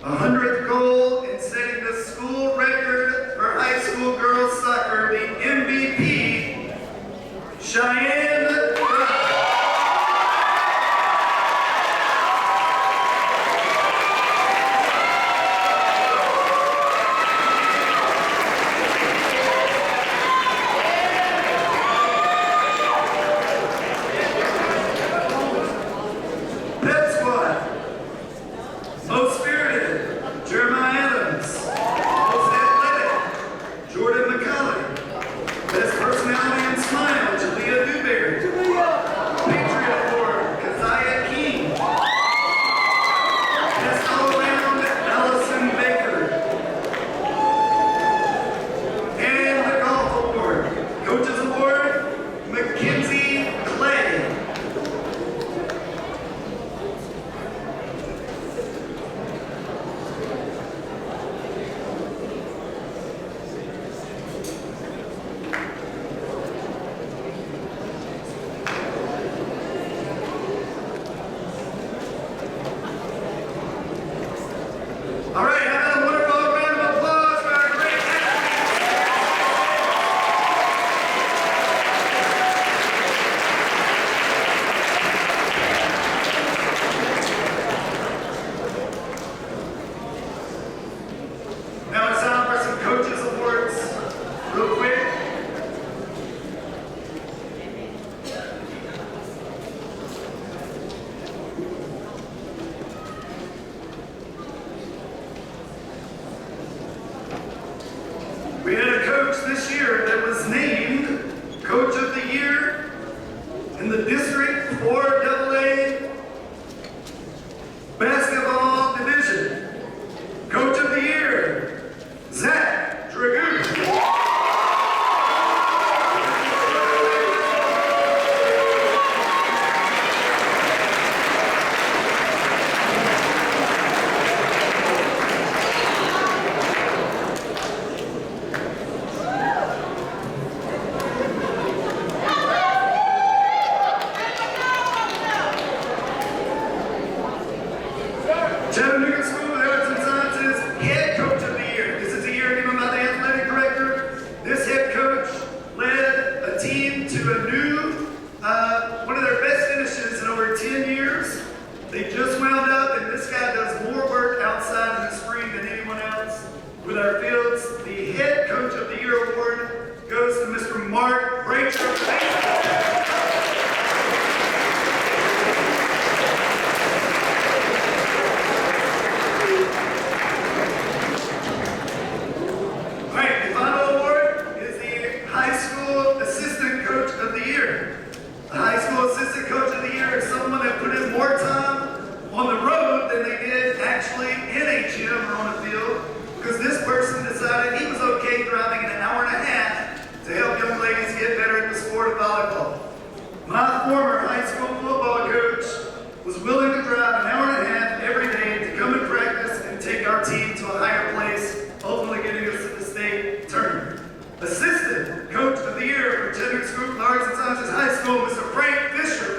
100th goal in setting the school record for high school girls soccer, the MVP, Cheyenne Brown. Pep Squad, Most Spirited, Jeremiah Adams. Most Athletic, Jordan McCulley. Best Personality and Smile, Jalea Dewberry. Patriot Award, Keziah King. Best All Around, Allison Baker. And the Golf Award, Coaches Award, Mackenzie Clay. All right, how about a wonderful round of applause for our great athletes? Now it's time for some coaches awards, real quick. We had a coach this year that was named Coach of the Year in the District 4AA Basketball Division. Coach of the Year, Zach Dragoon. Chattanooga School of Arts and Sciences Head Coach of the Year. This is a year given by the athletic director. This head coach led a team to a new, one of their best finishes in over 10 years. They just wound up, and this guy does more work outside in the spring than anyone else with our fields. The Head Coach of the Year award goes to Mr. Mark Bracher. All right, the final award is the High School Assistant Coach of the Year. The High School Assistant Coach of the Year is someone that put in more time on the road than they did actually in a gym or on a field, because this person decided he was okay driving an hour and a half to help young ladies get better at the sport of volleyball. My former high school football coach was willing to drive an hour and a half every day to come and practice and take our team to a higher place, ultimately getting us to the state tournament. Assistant Coach of the Year for Chattanooga School of Arts and Sciences High School, Mr. Frank Fisher.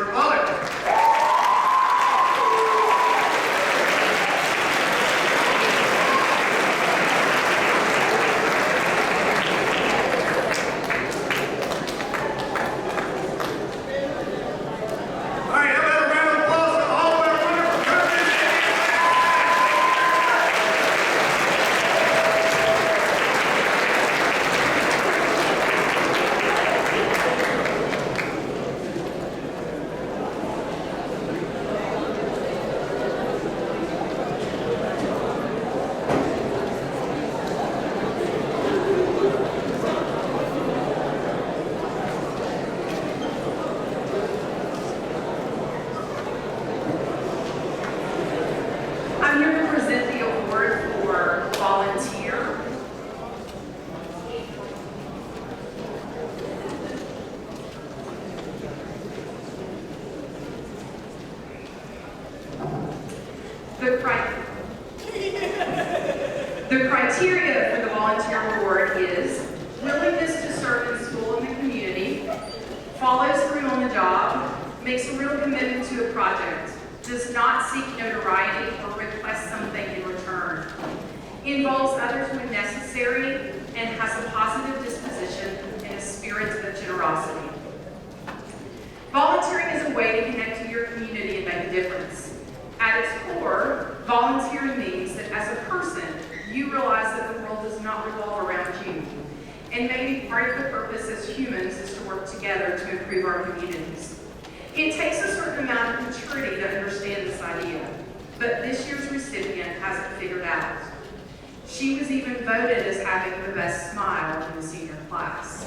The criteria for the volunteer award is willingness to serve in school and the community, follows through on the job, makes a real commitment to a project, does not seek notoriety or request something in return, involves others when necessary, and has a positive disposition and a spirit of generosity. Volunteering is a way to connect to your community and make a difference. At its core, volunteering means that as a person, you realize that the world does not revolve around you. And maybe part of the purpose as humans is to work together to improve our communities. It takes a certain amount of maturity to understand this idea, but this year's recipient has it figured out. She was even voted as having the best smile in the senior class.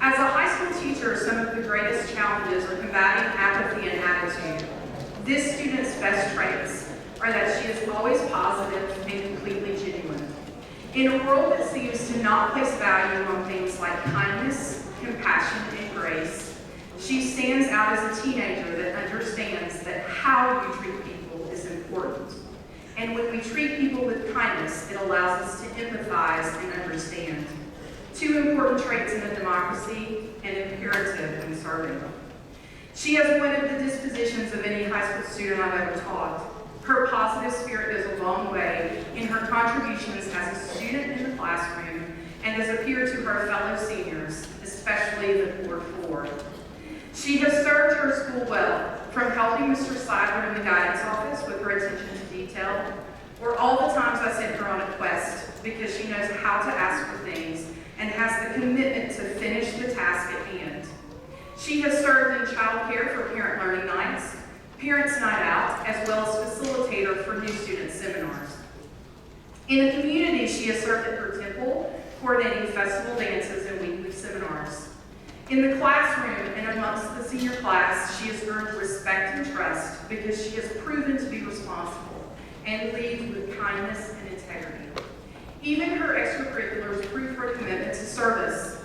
As a high school teacher, some of the greatest challenges are combating apathy and attitude. This student's best traits are that she is always positive and completely genuine. In a world that seems to not place value on things like kindness, compassion, and grace, she stands out as a teenager that understands that how you treat people is important. And when we treat people with kindness, it allows us to empathize and understand. Two important traits in a democracy and imperative when serving. She has one of the dispositions of any high school student I've ever taught. Her positive spirit goes a long way in her contributions as a student in the classroom and has appeared to her fellow seniors, especially the Board 4. She has served her school well, from helping Mr. Seidler in the guidance office with her attention to detail, or all the times I sent her on a quest because she knows how to ask for things and has the commitment to finish the task at hand. She has served in child care for Parent Learning Nights, Parents Night Out, as well as facilitator for new student seminars. In the community, she has served at her temple, coordinating festival dances and weekly seminars. In the classroom and amongst the senior class, she has earned respect and trust because she has proven to be responsible and leads with kindness and integrity. Even her extracurriculars prove her commitment to service.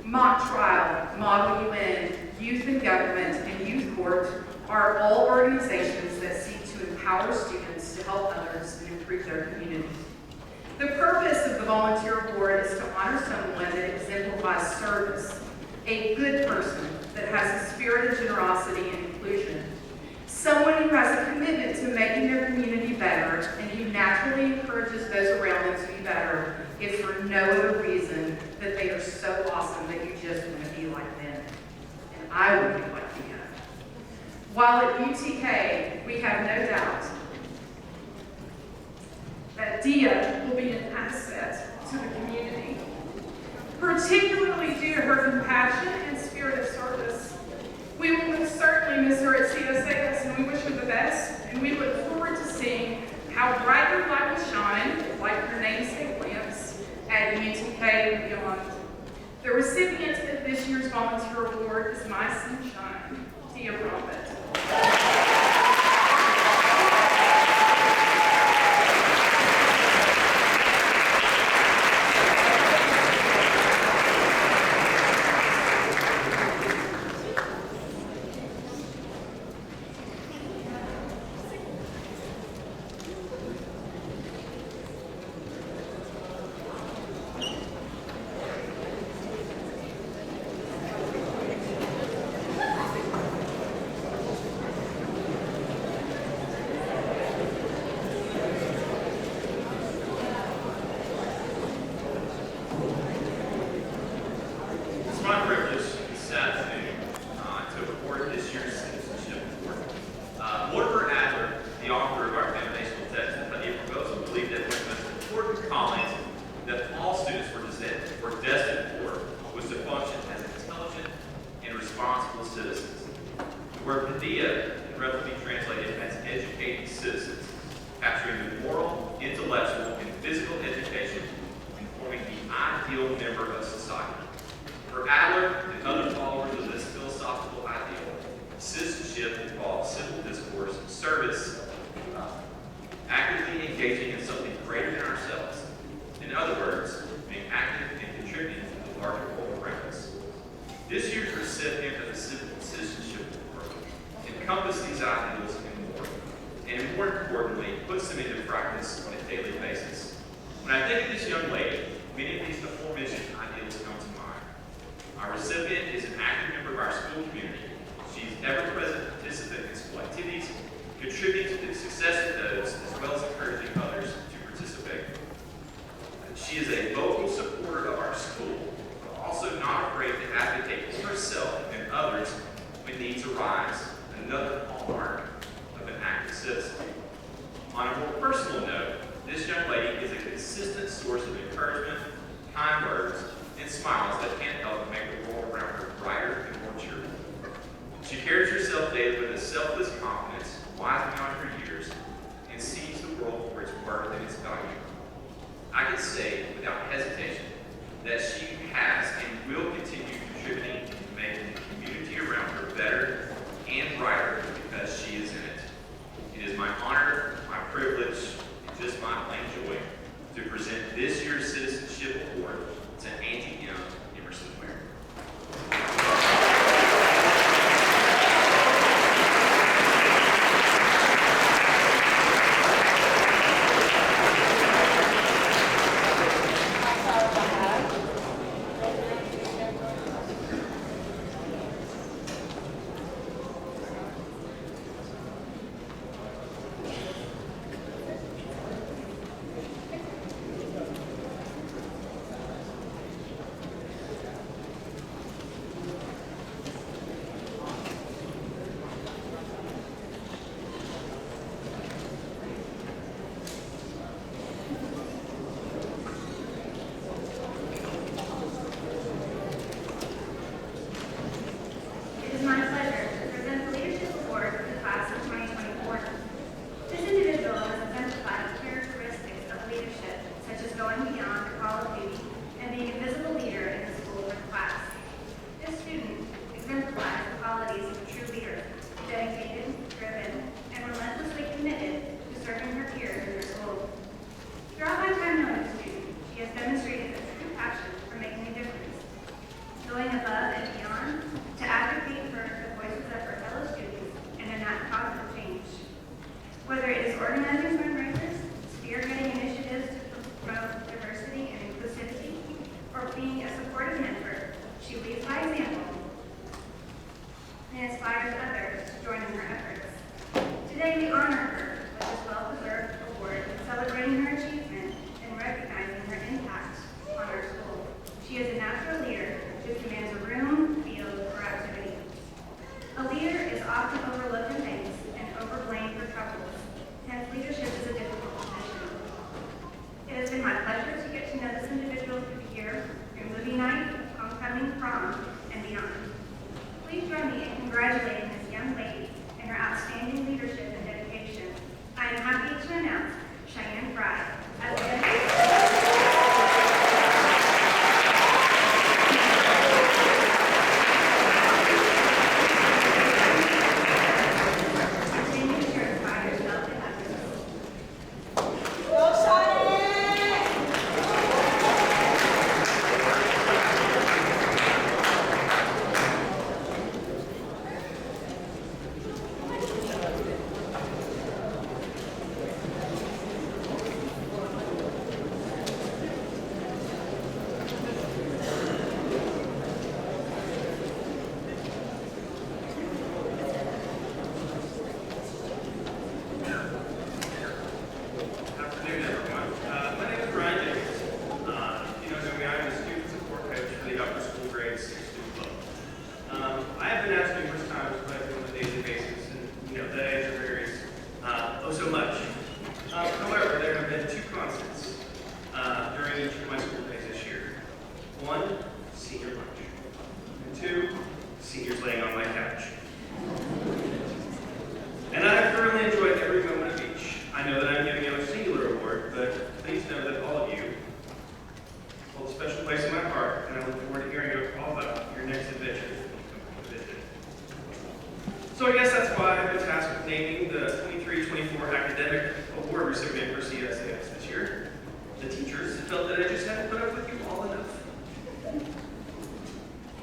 Mock Trial, Model UN, Youth in Government, and Youth Court are all organizations that seek to empower students to help others and improve their community. The purpose of the Volunteer Award is to honor someone that exemplifies service, a good person that has a spirit of generosity and inclusion, someone who has a commitment to making their community better and who naturally encourages those around them to be better, if for no other reason that they are so awesome that you just want to be like them. And I want to be like them. While at UTK, we have no doubt that Dia will be an asset to the community, particularly due to her compassion and spirit of service. We will most certainly miss her at CSAS, and we wish her the best, and we look forward to seeing how bright her light will shine, like her namesake lamps, at UTK and beyond. The recipient of this year's Volunteer Award is my sunshine, Dia Prophet. It's my privilege this afternoon to award this year's Citizenship Award. Mortimer Adler, the author of our foundational text in the proposal, believed that one of the most important callings that all students were destined for was to function as intelligent and responsible citizens. The word Padilla can roughly be translated as educating citizens, capturing the moral, intellectual, and physical education and forming the ideal member of society. For Adler and other followers of this philosophical ideal, citizenship involves civil discourse, service, actively engaging in something greater than ourselves. In other words, being active and contributing to the larger world around us. This year's recipient of the Citizenship Award encompassed these ideals and more, and more importantly, puts them into practice on a daily basis. When I think of this young lady, many of these aforementioned ideals come to mind. Our recipient is an active member of our school community. She's ever-present participant in school activities, contributing to the success of those, as well as encouraging others to participate. She is a vocal supporter of our school, but also not afraid to advocate for herself and others when needs arise, another hallmark of an active citizen. On a more personal note, this young lady is a consistent source of encouragement, kind words, and smiles that can't help but make the world around her brighter and more cheerful. She carries herself daily with a selfless confidence, wise beyond her years, and sees the world for its worth and its value. I can say without hesitation that she has and will continue contributing to making the community around her better and brighter because she is in it. It is my honor, my privilege, and just my plain joy to present this year's Citizenship Award to Auntie M. Emerson Ware. It is my pleasure to present the Leadership Award for the class of 2024. This individual has exemplified characteristics of leadership, such as going beyond the call of duty and being a visible leader in the school or class. This student exemplifies the qualities of a true leader, dedicated, driven, and relentlessly committed to serving her peers in her school. Throughout my time knowing the student, she has demonstrated a true passion for making a difference, going above and beyond to advocate for the voices of her fellow students and enact positive change. Whether it is organizing fundraisers, spearheading initiatives to promote diversity and inclusivity, or being a supportive mentor, she leads by example and inspires others to join in her efforts. Today we honor her with this well-deserved award, celebrating her achievement and recognizing her impact on our school. She is a natural leader who commands a room, field, or activity. A leader is often overlooked in things and overblamed for troubles. Hence, leadership is a difficult position. It has been my pleasure to get to know this individual through the year, through movie night, homecoming, prom, and beyond. Please join me in congratulating this young lady and her outstanding leadership and dedication. I am happy to announce Cheyenne Fry as the continue to inspire yourself and others. Afternoon, everyone. My name is Ryan Jacobs. If you don't know me, I'm the student support coach for the upper school grade 6 student club. I have been asked numerous times what I do on a daily basis, and the answer varies oh so much. However, there have been two constants during each of my school days this year. One, senior lunch, and two, seniors laying on my couch. And I have thoroughly enjoyed every moment of each. I know that I'm giving out a singular award, but please know that all of you hold a special place in my heart, and I look forward to hearing all about your next adventure. So I guess that's why I've been tasked with naming the 23-24 academic award recipient for CSAS this year. The teachers felt that I just hadn't put up with you all enough.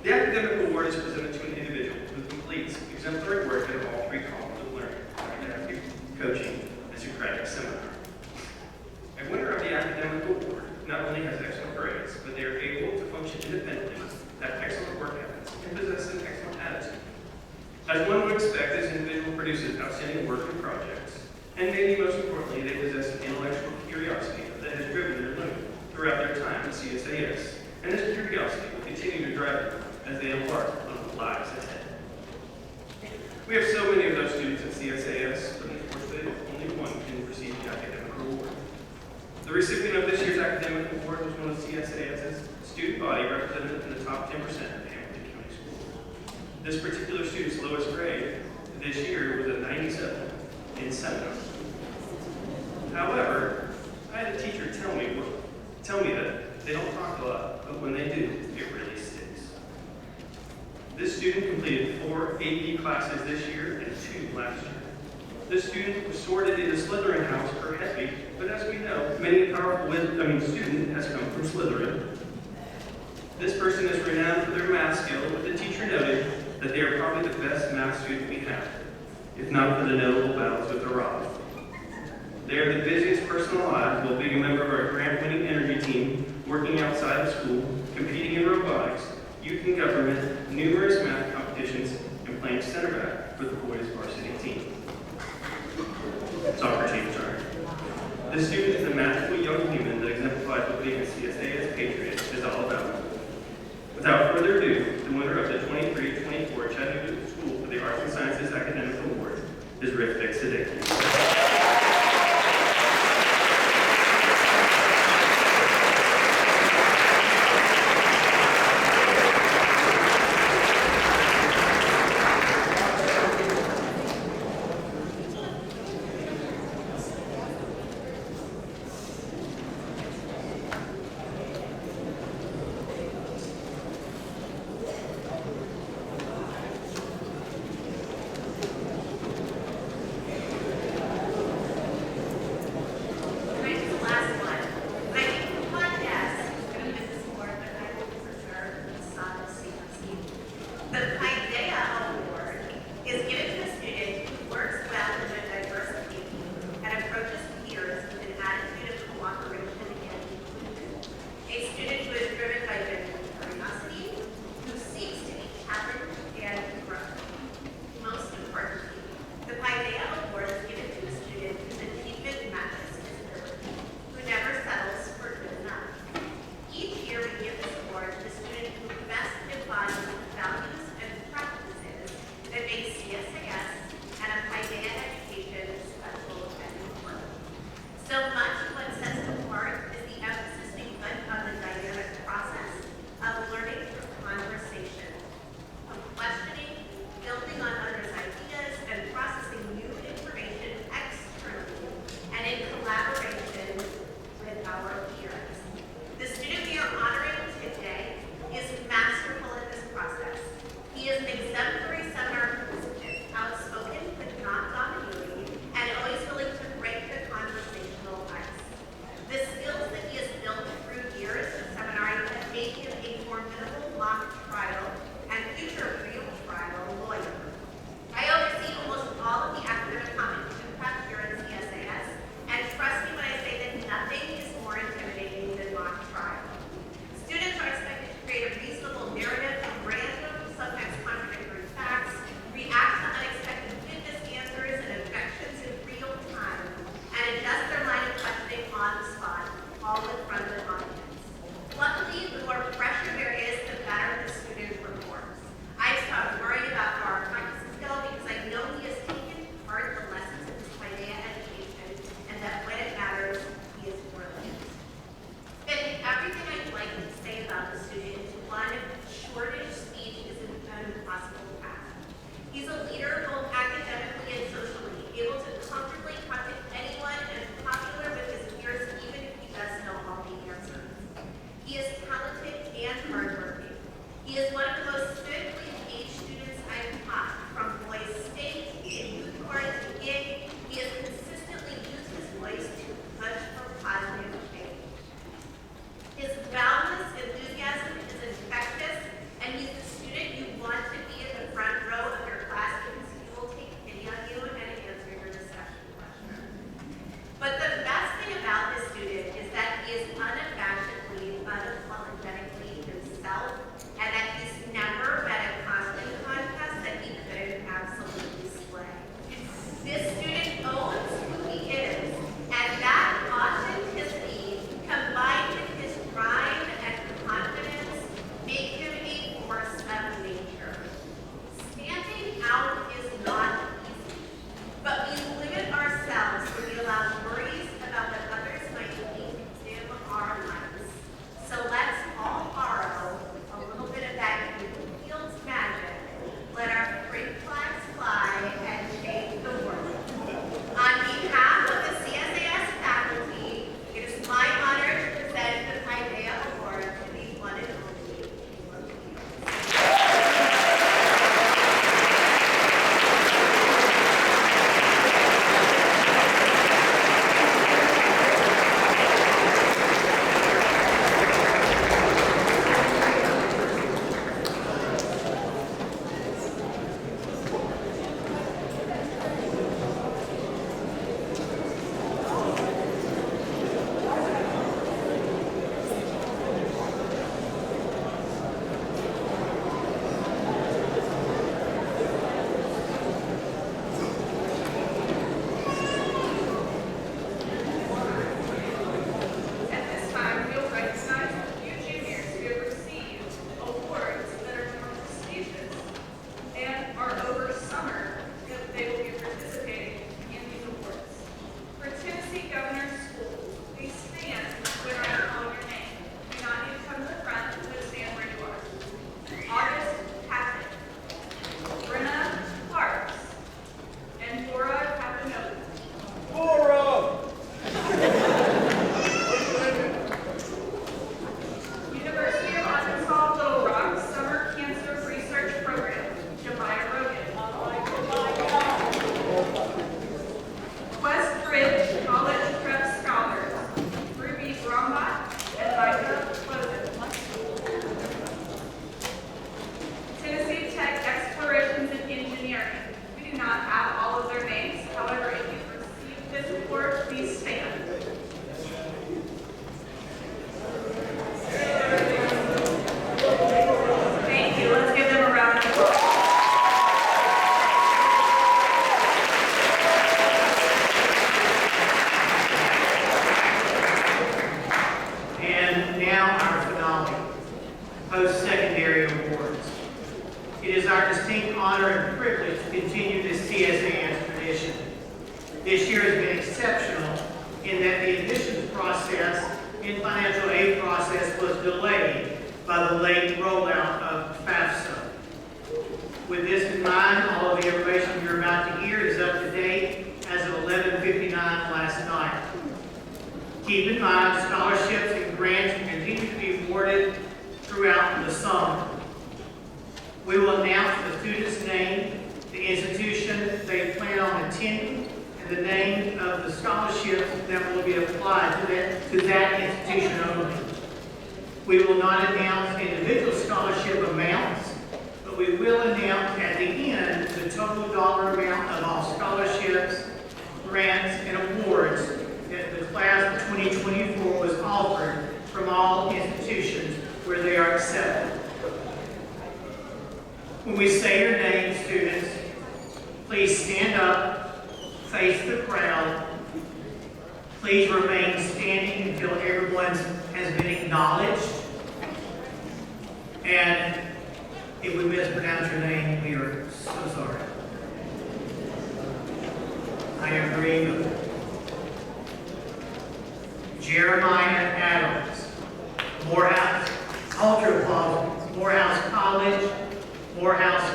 The academic award is presented to an individual who completes exemplary work in all three columns of learning: academic, coaching, As one would expect, this individual produces outstanding work and projects, and maybe most importantly, they possess an intellectual curiosity that has driven their learning throughout their time at CSAS, and this curiosity will continue to drive them as they embark on the lives ahead. We have so many of those students at CSAS, but unfortunately, only one can receive the academic award. The recipient of this year's academic award was one of CSAS's student body represented in the top 10% of Hamilton County Schools. This particular student's lowest grade this year was a 97 in seminar. However, I had a teacher tell me that they don't talk a lot, but when they do, it really sticks. This student completed 4 AP classes this year and 2 last year. This student was sorted into Slytherin House per Hedwig, but as we know, many a powerful student has come from Slytherin. This person is renowned for their math skill, but the teacher noted that they are probably the best math student we have, if not for the notable battles with the rod. They are the busiest person alive while being a member of our grant-winning energy team, working outside of school, competing in robotics, youth and government, numerous math competitions, and playing center back for the boys varsity team. Soccer team, sorry. This student is a magical young human that exemplifies what being a CSAS patriot is all about. Without further ado, the winner of the 23-24 Chattanooga School for the Arts and Sciences Academic Award is Rick Fixadeki. Front row of your class distinct honor and privilege to continue this CSAS tradition. This year has been exceptional in that the admissions process and financial aid process was delayed by the late rollout of FAFSA. With this in mind, all of the information you're about to hear is up to date as of 11:59 last night. Keep in mind, scholarships and grants will continue to be awarded throughout the summer. We will announce the student's name, the institution they plan on attending, and the name of the scholarship that will be applied to that institution only. We will not announce individual scholarship amounts, but we will announce at the end the total dollar amount of all scholarships, grants, and awards that the class of 2024 was offered from all institutions where they are accepted. When we say your name, students, please stand up, face the crowd. Please remain standing until everyone has been acknowledged. And if we mispronounce your name, we are so sorry. I agree with Jeremiah Adams, Morehouse, ultra applause, Morehouse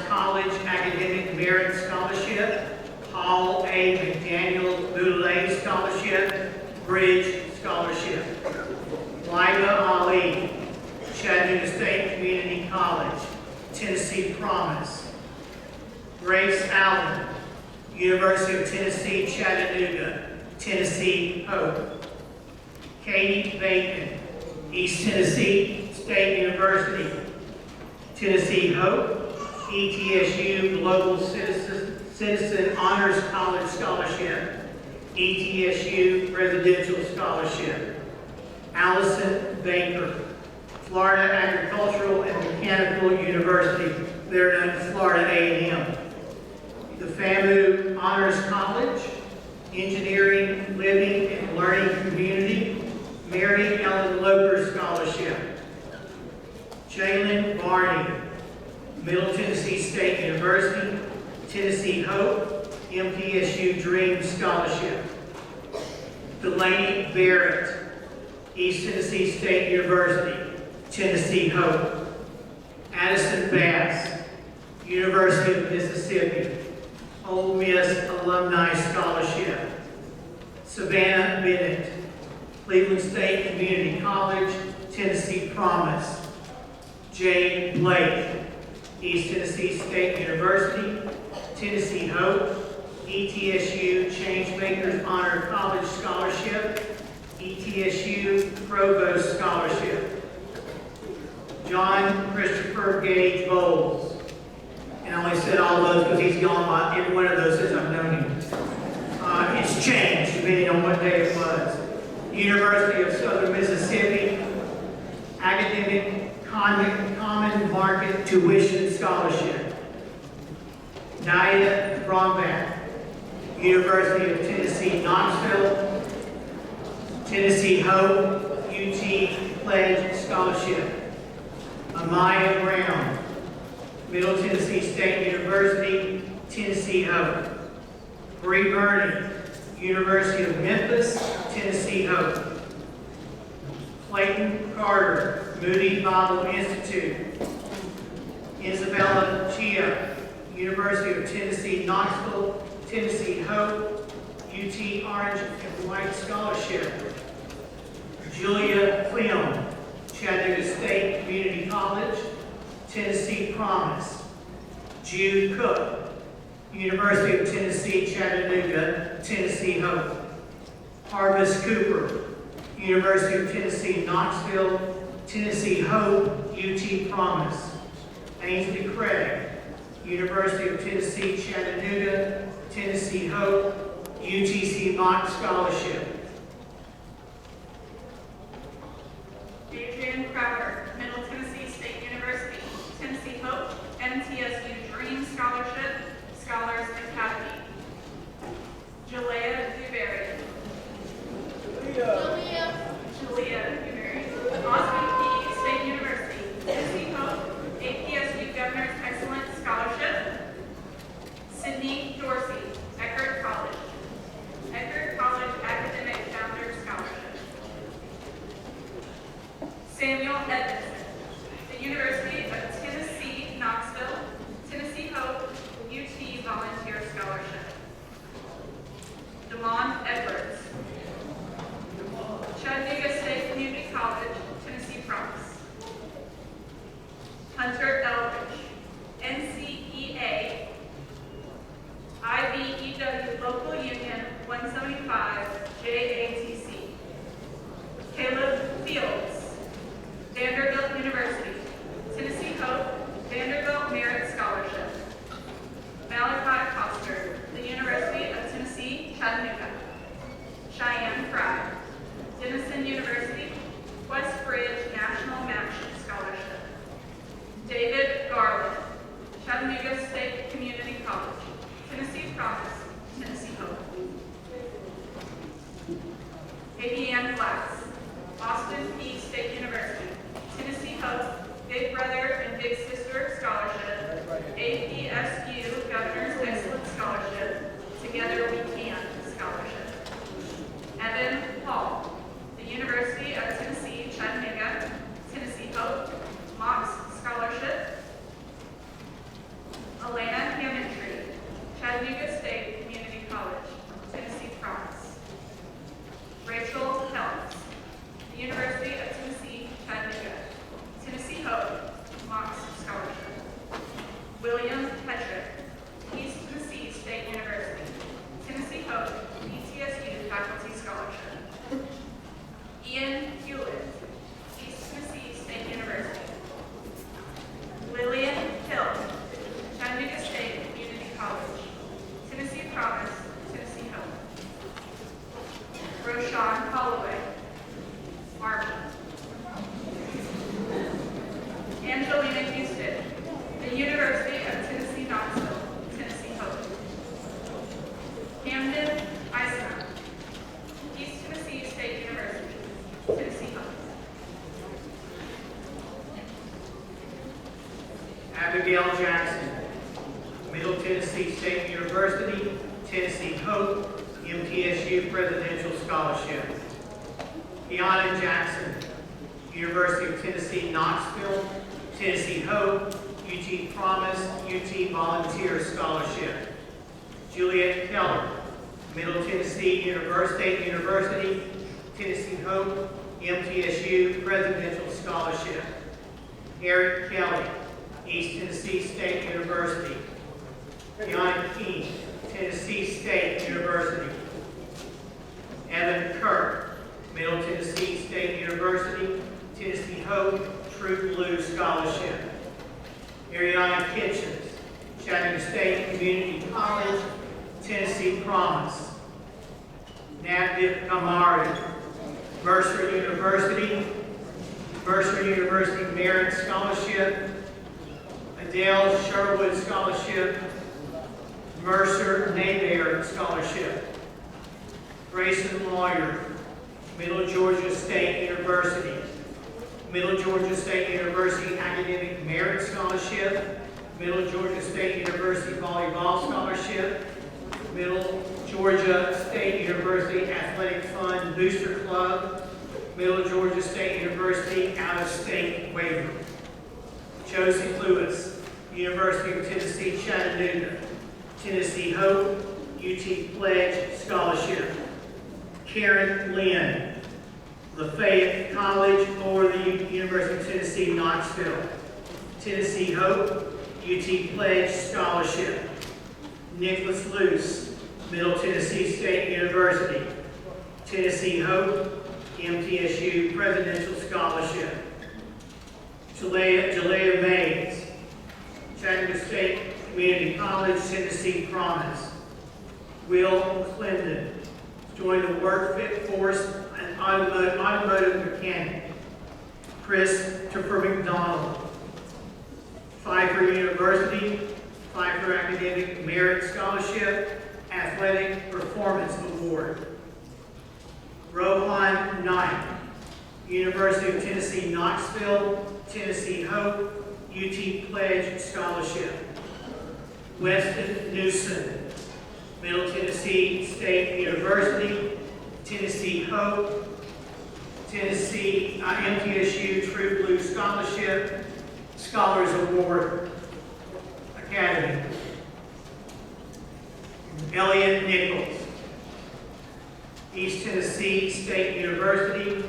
College Academic Merit Scholarship, Paul A. McDaniel Boulay Scholarship, Bridge Scholarship. Lyda Ali, Chattanooga State Community College, Tennessee Promise. Grace Allen, University of Tennessee, Chattanooga, Tennessee Hope. Katie Bacon, East Tennessee State University, Tennessee Hope, ETSU Global Citizen Honors College Scholarship, ETSU Residential Scholarship. Allison Baker, Florida Agricultural and Mechanical University, they're known as Florida A&M. The FAMU Honors College, Engineering, Living, and Learning Community, Mary Ellen Loper Scholarship. Jalen Barney, Middle Tennessee State University, Tennessee Hope, MTSU Dream Scholarship. Delaney Barrett, East Tennessee State University, Tennessee Hope. Addison Bass, University of Mississippi, Ole Miss Alumni Scholarship. Savannah Bennett, Cleveland State Community College, Tennessee Promise. Jane Blake, East Tennessee State University, Tennessee Hope, ETSU Changemakers Honor College Scholarship, ETSU Provost Scholarship. John Christopher Gage Bowles. And I only said all those because he's gone by every one of those since I've known him. It's changed depending on what day it was. University of Southern Mississippi, Academic Common Market Tuition Scholarship. Nia Brombach, University of Tennessee Knoxville, Tennessee Hope, UT Pledge Scholarship. Amaya Brown, Middle Tennessee State University, Tennessee Hope. Bree Burney, University of Memphis, Tennessee Hope. Clayton Carter, Moody Bible Institute. Isabella Chia, University of Tennessee Knoxville, Tennessee Hope, UT Orange and White Scholarship. Julia Clem, Chattanooga State Community College, Tennessee Promise. Jude Cook, University of Tennessee Chattanooga, Tennessee Hope. Harvest Cooper, University of Tennessee Knoxville, Tennessee Hope, UT Promise. Ainsley Craig, University of Tennessee Chattanooga, Tennessee Hope, UTC Mock Scholarship. Adrian Crowder, Middle Tennessee State University, Tennessee Hope, MTSU Dream Scholarship, Scholars Academy. Jalea Dewberry. Julia Dewberry. Austin Peay State University, Tennessee Hope, APSU Governor's Excellence Scholarship, Promise, Tennessee Hope. Katie Ann Flax, Austin Peay State University, Tennessee Hope, Big Brother and Big Sister Scholarship, APSU Governor's Excellence Scholarship, Together We Can Scholarship. Evan Hall, the University of Tennessee, Chattanooga, Tennessee Hope, Mox Scholarship. Elena Hammondtree, Chattanooga State Community College, Tennessee Promise. Rachel Helms, the University of Tennessee, Chattanooga, Tennessee Hope, Mox Scholarship. William Petrick, East Tennessee State University, Tennessee Hope, ETSU Faculty Scholarship. Ian Hewlett, East Tennessee State University. Lillian Hill, Chattanooga State Community College, Tennessee Promise, Tennessee Hope. Roshan Holloway, Army. Angelina Houston, the University of Tennessee Knoxville, Tennessee Hope. Camden Eisner, East Tennessee State University, Tennessee Hope. Abigail Jackson, Middle Tennessee State University, Tennessee Hope, MTSU Presidential Scholarship. Kiana Jackson, University of Tennessee Knoxville, Tennessee Hope, UT Promise, UT Volunteer Scholarship. Juliet Keller, Middle Tennessee State University, Tennessee Hope, MTSU Presidential Scholarship. Eric Kelly, East Tennessee State University. Keanu King, Tennessee State University. Evan Kirk, Middle Tennessee State University, Tennessee Hope, True Blue Scholarship. Ariana Kitchens, Chattanooga State Community College, Tennessee Promise. Navdip Kamari, Mercer University Merit Scholarship. Adele Sherwood Scholarship, Mercer Nabair Scholarship. Grayson Lawyer, Middle Georgia State University. Middle Georgia State University Academic Merit Scholarship. Middle Georgia State University Volleyball Scholarship. Middle Georgia State University Athletic Fund Booster Club. Middle Georgia State University Out-of-State Waiver. Joseph Lewis, University of Tennessee, Chattanooga, Tennessee Hope, UT Pledge Scholarship. Karen Lynn, Lafayette College or the University of Tennessee, Knoxville, Tennessee Hope, UT Pledge Scholarship. Nicholas Luce, Middle Tennessee State University, Tennessee Hope, MTSU Presidential Scholarship. Jalea Mays, Chattanooga State Community College, Tennessee Promise. Will McClendon, joined the Work-Fit Force and automotive mechanic. Christopher McDonald, Pfeiffer University, Pfeiffer Academic Merit Scholarship, Athletic Performance Award. Rohan Knight, University of Tennessee Knoxville, Tennessee Hope, UT Pledge Scholarship. Weston Newsom, Middle Tennessee State University, Tennessee Hope, Tennessee MTSU True Blue Scholarship, Scholars Award Academy. Elliot Nichols, East Tennessee State University,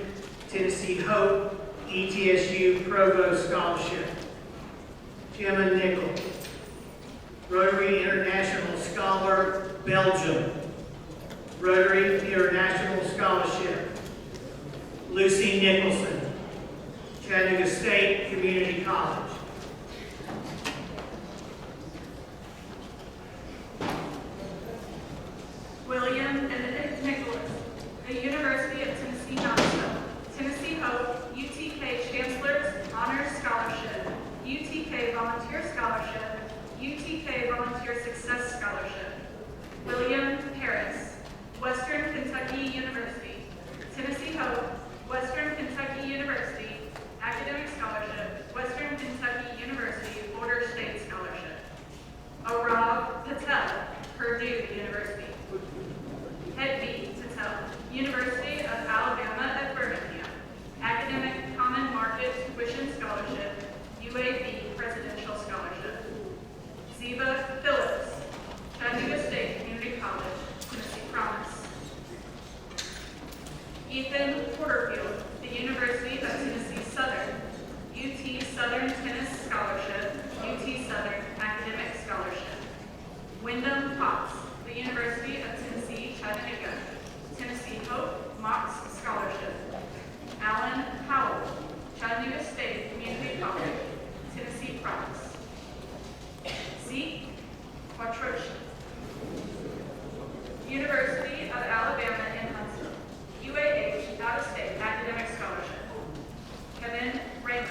Tennessee Hope, ETSU Provost Scholarship. Gemma Nichols, Rotary International Scholar, Belgium. Rotary International Scholarship. Lucy Nicholson, Chattanooga State Community College. William and Nicholas, the University of Tennessee Knoxville, Tennessee Hope, UTK Chancellor's Honors Scholarship, UTK Volunteer Scholarship, UTK Volunteer Success Scholarship. William Harris, Western Kentucky University. Tennessee Hope, Western Kentucky University, Academic Scholarship, Western Kentucky University, Border State Scholarship. Arav Patel, Purdue University. Hedvig Patel, University of Alabama at Birmingham, Academic Common Market Tuition Scholarship, UAB Presidential Scholarship. Ziva Phillips, Chattanooga State Community College, Tennessee Promise. Ethan Porterfield, the University of Tennessee Southern, UT Southern Tennis Scholarship, UT Southern Academic Scholarship. Wyndham Potts, the University of Tennessee Chattanooga, Tennessee Hope Mox Scholarship. Alan Howell, Chattanooga State Community College, Tennessee Promise. Zeke Quattrochi, University of Alabama in Huntsville, UAH Out-of-State Academic Scholarship. Kevin Ramos,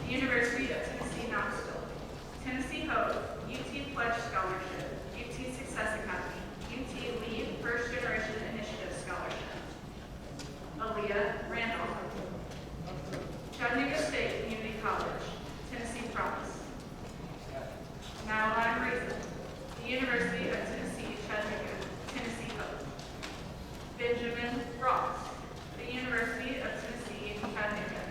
the University of Tennessee Knoxville, Tennessee Hope UT Pledge Scholarship, UT Success Academy, UT Lead First Generation Initiative Scholarship. Aaliyah Randolph, Chattanooga State Community College, Tennessee Promise. Madeline Reason, the University of Tennessee Chattanooga, Tennessee Hope. Benjamin Ross, the University of Tennessee Chattanooga,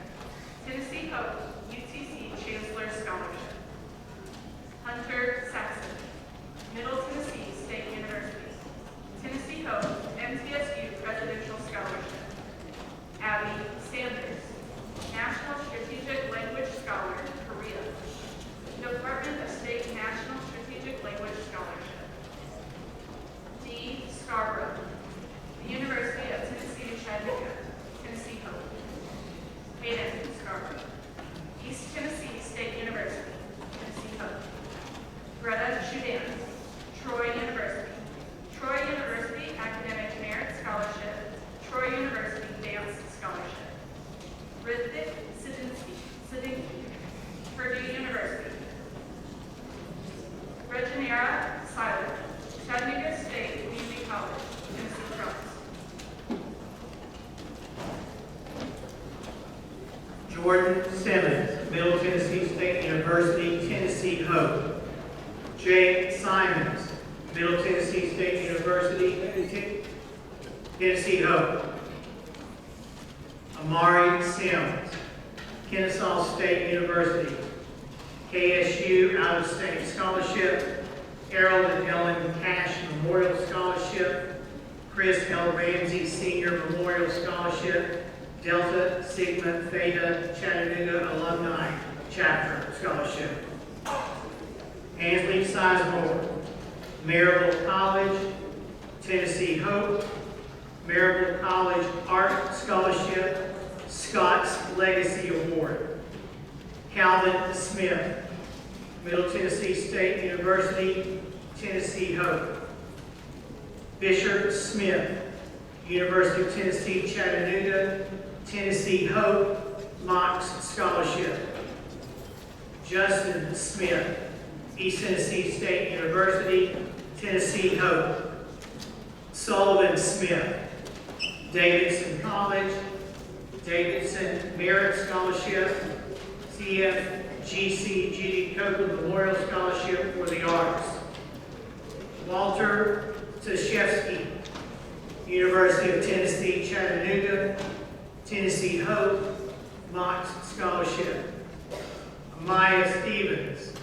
Tennessee Hope UTC Chancellor Scholarship. Hunter Saxon, Middle Tennessee State University, Tennessee Hope MTSU Presidential Scholarship. Abby Sanders, National Strategic Language Scholar, Korea, Department of State National Strategic Language Scholarship. D. Scarborough, the University of Tennessee Chattanooga, Tennessee Hope. Hayden Scarborough, East Tennessee State University, Tennessee Hope. Greta Shudan, Troy University, Troy University Academic Merit Scholarship, Troy University Dance Scholarship. Hrithik Siddiqui, Purdue University. Reginera Seiler, Chattanooga State Community College, Tennessee Promise. Jordan Simmons, Middle Tennessee State University, Tennessee Hope. Jake Simons, Middle Tennessee State University, Tennessee Hope. Amari Sims, Kennesaw State University, KSU Out-of-State Scholarship, Harold and Ellen Cash Memorial Scholarship, Chris L. Ramsey Senior Memorial Scholarship, Delta Sigma Theta Chattanooga Alumni Chapter Scholarship. Ansley Sizemore, Maryville College, Tennessee Hope, Maryville College Art Scholarship, Scott's Legacy Award. Calvin Smith, Middle Tennessee State University, Tennessee Hope. Fisher Smith, University of Tennessee Chattanooga, Tennessee Hope, Mox Scholarship. Justin Smith, East Tennessee State University, Tennessee Hope. Sullivan Smith, Davidson College, Davidson Merit Scholarship, CFGC G.D. Copeland Memorial Scholarship for the Arts. Walter Tashevsky, University of Tennessee Chattanooga, Tennessee Hope, Mox Scholarship. Amaya Stevens,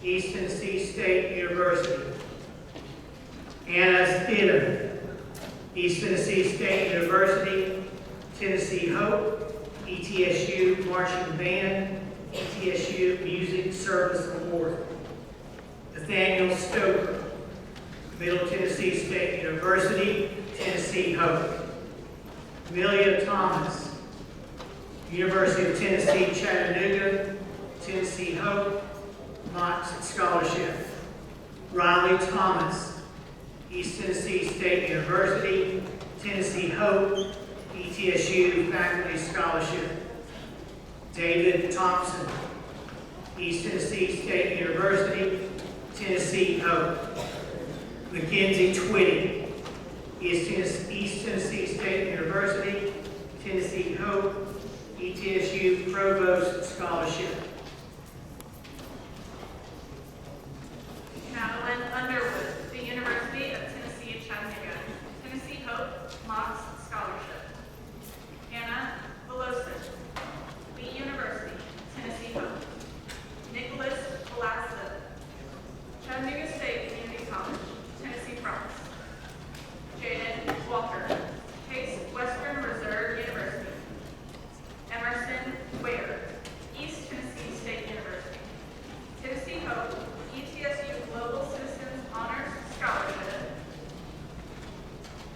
East Tennessee State University. Anna Stidham, East Tennessee State University, Tennessee Hope, ETSU Marching Band, ETSU Music Service Award. Nathaniel Stoker, Middle Tennessee State University, Tennessee Hope. Amelia Thomas, University of Tennessee Chattanooga, Tennessee Hope, Mox Scholarship. Riley Thomas, East Tennessee State University, Tennessee Hope, ETSU Faculty Scholarship. David Thompson, East Tennessee State University, Tennessee Hope. Mackenzie Twitty, East Tennessee State University, Tennessee Hope, ETSU Provost Scholarship. Madeline Underwood, the University of Tennessee Chattanooga, Tennessee Hope, Mox Scholarship. Anna Velosa, Lee University, Tennessee Hope. Nicholas Velasquez, Chattanooga State Community College, Tennessee Promise. Jaden Walker, Case Western Reserve University. Emerson Ware, East Tennessee State University. Tennessee Hope, ETSU Global Citizens Honors Scholarship.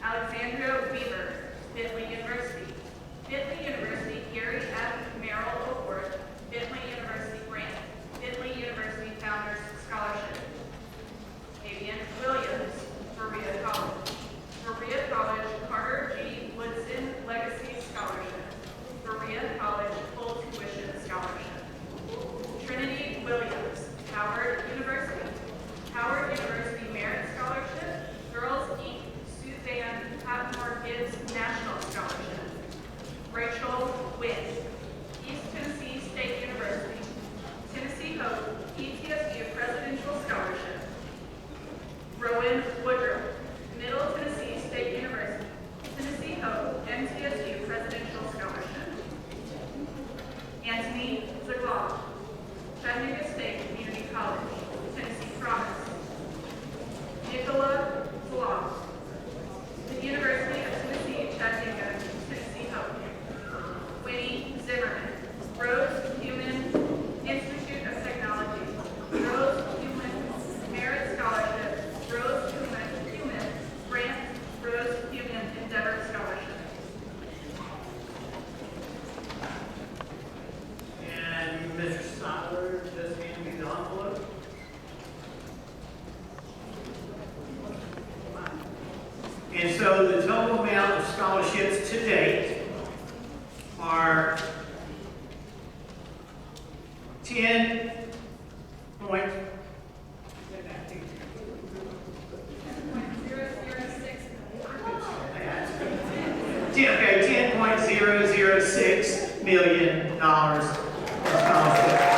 Alexandria Weaver, Bentley University. Bentley University Gary F. Merrill Award, Bentley University Grant, Bentley University Founders Scholarship. Avian Williams, Berea College. Berea College Carter G. Woodson Legacy Scholarship. Berea College Full Tuition Scholarship. Trinity Williams, Howard University. Howard University Merit Scholarship. Girls Inc. Suzanne Patmore Gibbs National Scholarship. Rachel Witt, East Tennessee State University. Tennessee Hope, ETSU Presidential Scholarship. Rowan Woodruff, Middle Tennessee State University. Tennessee Hope, MTSU Presidential Scholarship. Anthony Zaglaw, Chattanooga State Community College, Tennessee Promise. Nicola Zlaw, the University of Tennessee Chattanooga, Tennessee Hope. Winnie Zimmerman, Rose Human Institute of Technology, Rose Human Merit Scholarship, Rose Human Grant, Rose Human Endeavor Scholarship. And Mr. Stotler just handed me the envelope. And so the total amount of scholarships to date are 10 point. Okay, $10.006 million in scholarships.